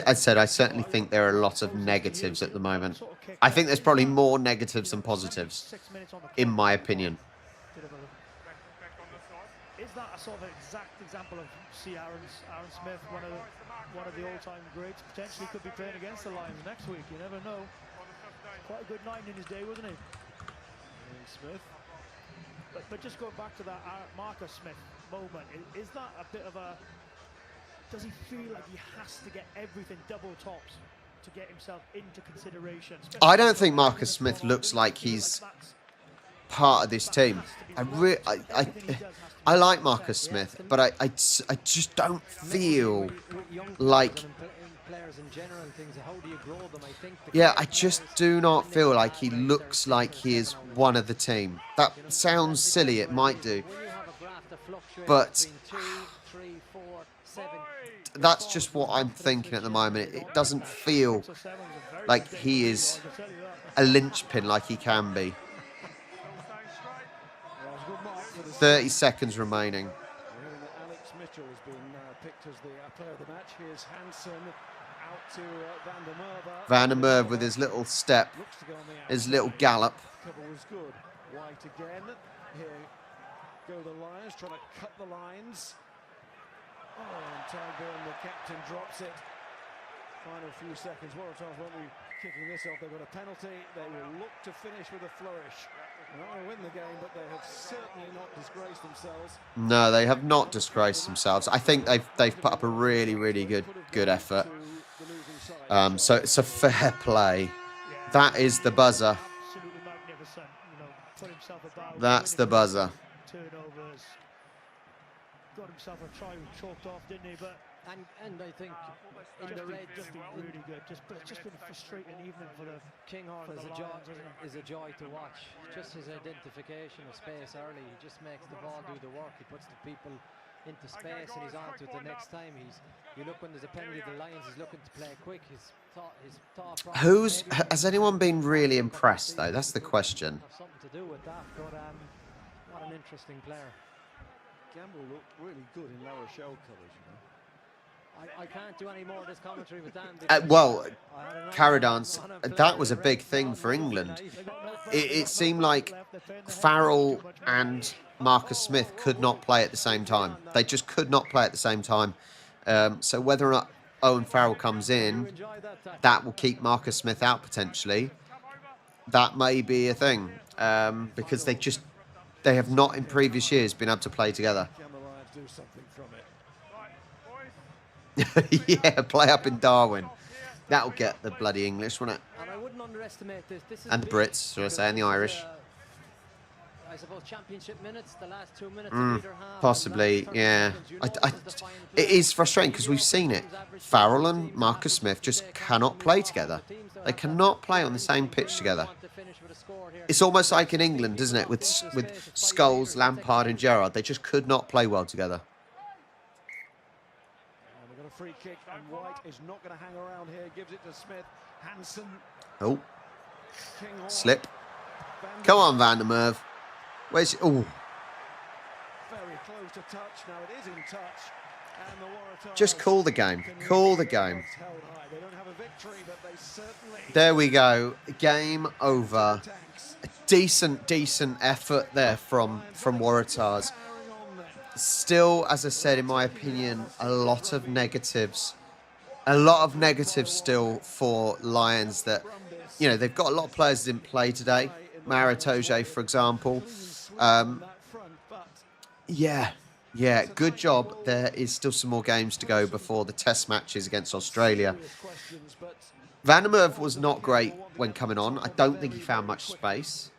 I certainly think there are a lot of negatives at the moment. I think there's probably more negatives than positives, in my opinion. Is that a sort of exact example of Aaron Smith, one of the all-time greats? Potentially could be playing against the Lions next week. You never know. Quite a good night in his day, wasn't he? Smith. But just going back to that Marcus Smith moment, is that a bit of a... Does he feel like he has to get everything double tops to get himself into consideration? I don't think Marcus Smith looks like he's part of this team. I like Marcus Smith, but I just don't feel like... Yeah, I just do not feel like he looks like he is one of the team. That sounds silly, it might do. But that's just what I'm thinking at the moment. It doesn't feel like he is a linchpin like he can be. 30 seconds remaining. Alex Mitchell has been picked as the player of the match. Here's Hansen out to Van der Merwe. Van der Merwe with his little step, his little gallop. Cover was good. White again. Here go the Lions, trying to cut the lines. Oh, and Tyburn, the captain, drops it. Final few seconds. Waratahs won't be kicking this off. They've got a penalty. They will look to finish with a flourish. They're not going to win the game, but they have certainly not disgraced themselves. No, they have not disgraced themselves. I think they've put up a really, really good effort. So it's a fair play. That is the buzzer. That's the buzzer. Turnovers. Got himself a try, chalked off, didn't he? But and I think in the red, just been really good. But it's just been a frustrating evening for the Kinghorn. Is a joy to watch. Just his identification of space early. He just makes the ball do the work. He puts the people into space and he's on to it the next time. You look when there's a penalty, the Lions is looking to play quick. His thought has anyone been really impressed though? That's the question. Have something to do with that, but what an interesting player. Gamble looked really good in lower shell colours, you know. I can't do any more of this commentary with Dan. Well, Caradance, that was a big thing for England. It seemed like Farrell and Marcus Smith could not play at the same time. They just could not play at the same time. So whether or not Owen Farrell comes in, that will keep Marcus Smith out potentially. That may be a thing because they have not in previous years been able to play together. Yeah, play up in Darwin. That'll get the bloody English, won't it? And I wouldn't underestimate this. And the Brits, should I say, and the Irish. I suppose championship minutes, the last 2 minutes. Possibly, yeah. It is frustrating because we've seen it. Farrell and Marcus Smith just cannot play together. They cannot play on the same pitch together. It's almost like in England, isn't it? With Scholes, Lampard and Gerrard. They just could not play well together. Free kick, and White is not going to hang around here. Gives it to Smith. Hansen. Oh. Slip. Come on, Van der Merwe. Where's... Oh. Very close to touch. Now it is in touch. And the Waratahs just call the game. Call the game. They don't have a victory, but they certainly... There we go. Game over. A decent effort there from Waratahs. Still, as I said, in my opinion, a lot of negatives. A lot of negatives still for Lions that, you know, they've got a lot of players that didn't play today. Maro Itoje, for example. Yeah, good job. There is still some more games to go before the test matches against Australia. Van der Merwe was not great when coming on. I don't think he found much space.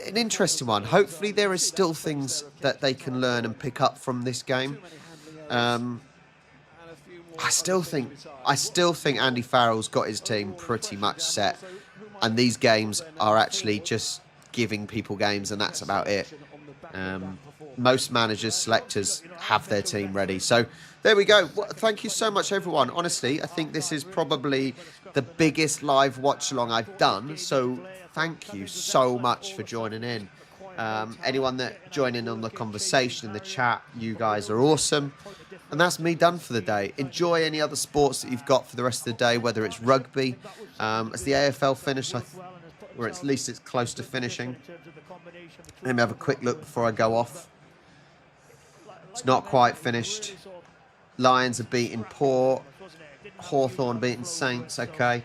An interesting one. Hopefully there is still things that they can learn and pick up from this game. I still think Andy Farrell's got his team pretty much set, and these games are actually just giving people games, and that's about it. most managers, selectors have their team ready. So there we go. Well, thank you so much, everyone. Honestly, I think this is probably the biggest live watch-along I've done. So thank you so much for joining in. Anyone that joined in on the conversation in the chat, you guys are awesome. And that's me done for the day. Enjoy any other sports that you've got for the rest of the day, whether it's rugby. As the AFL finished, or at least it's close to finishing. Let me have a quick look before I go off. It's not quite finished. Lions are beating Port. Hawthorn beating Saints. Okay.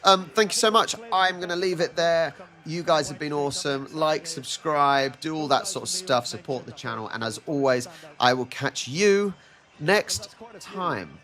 Thank you so much. I'm going to leave it there. You guys have been awesome. Like, subscribe, do all that sort of stuff. Support the channel. And as always, I will catch you next time.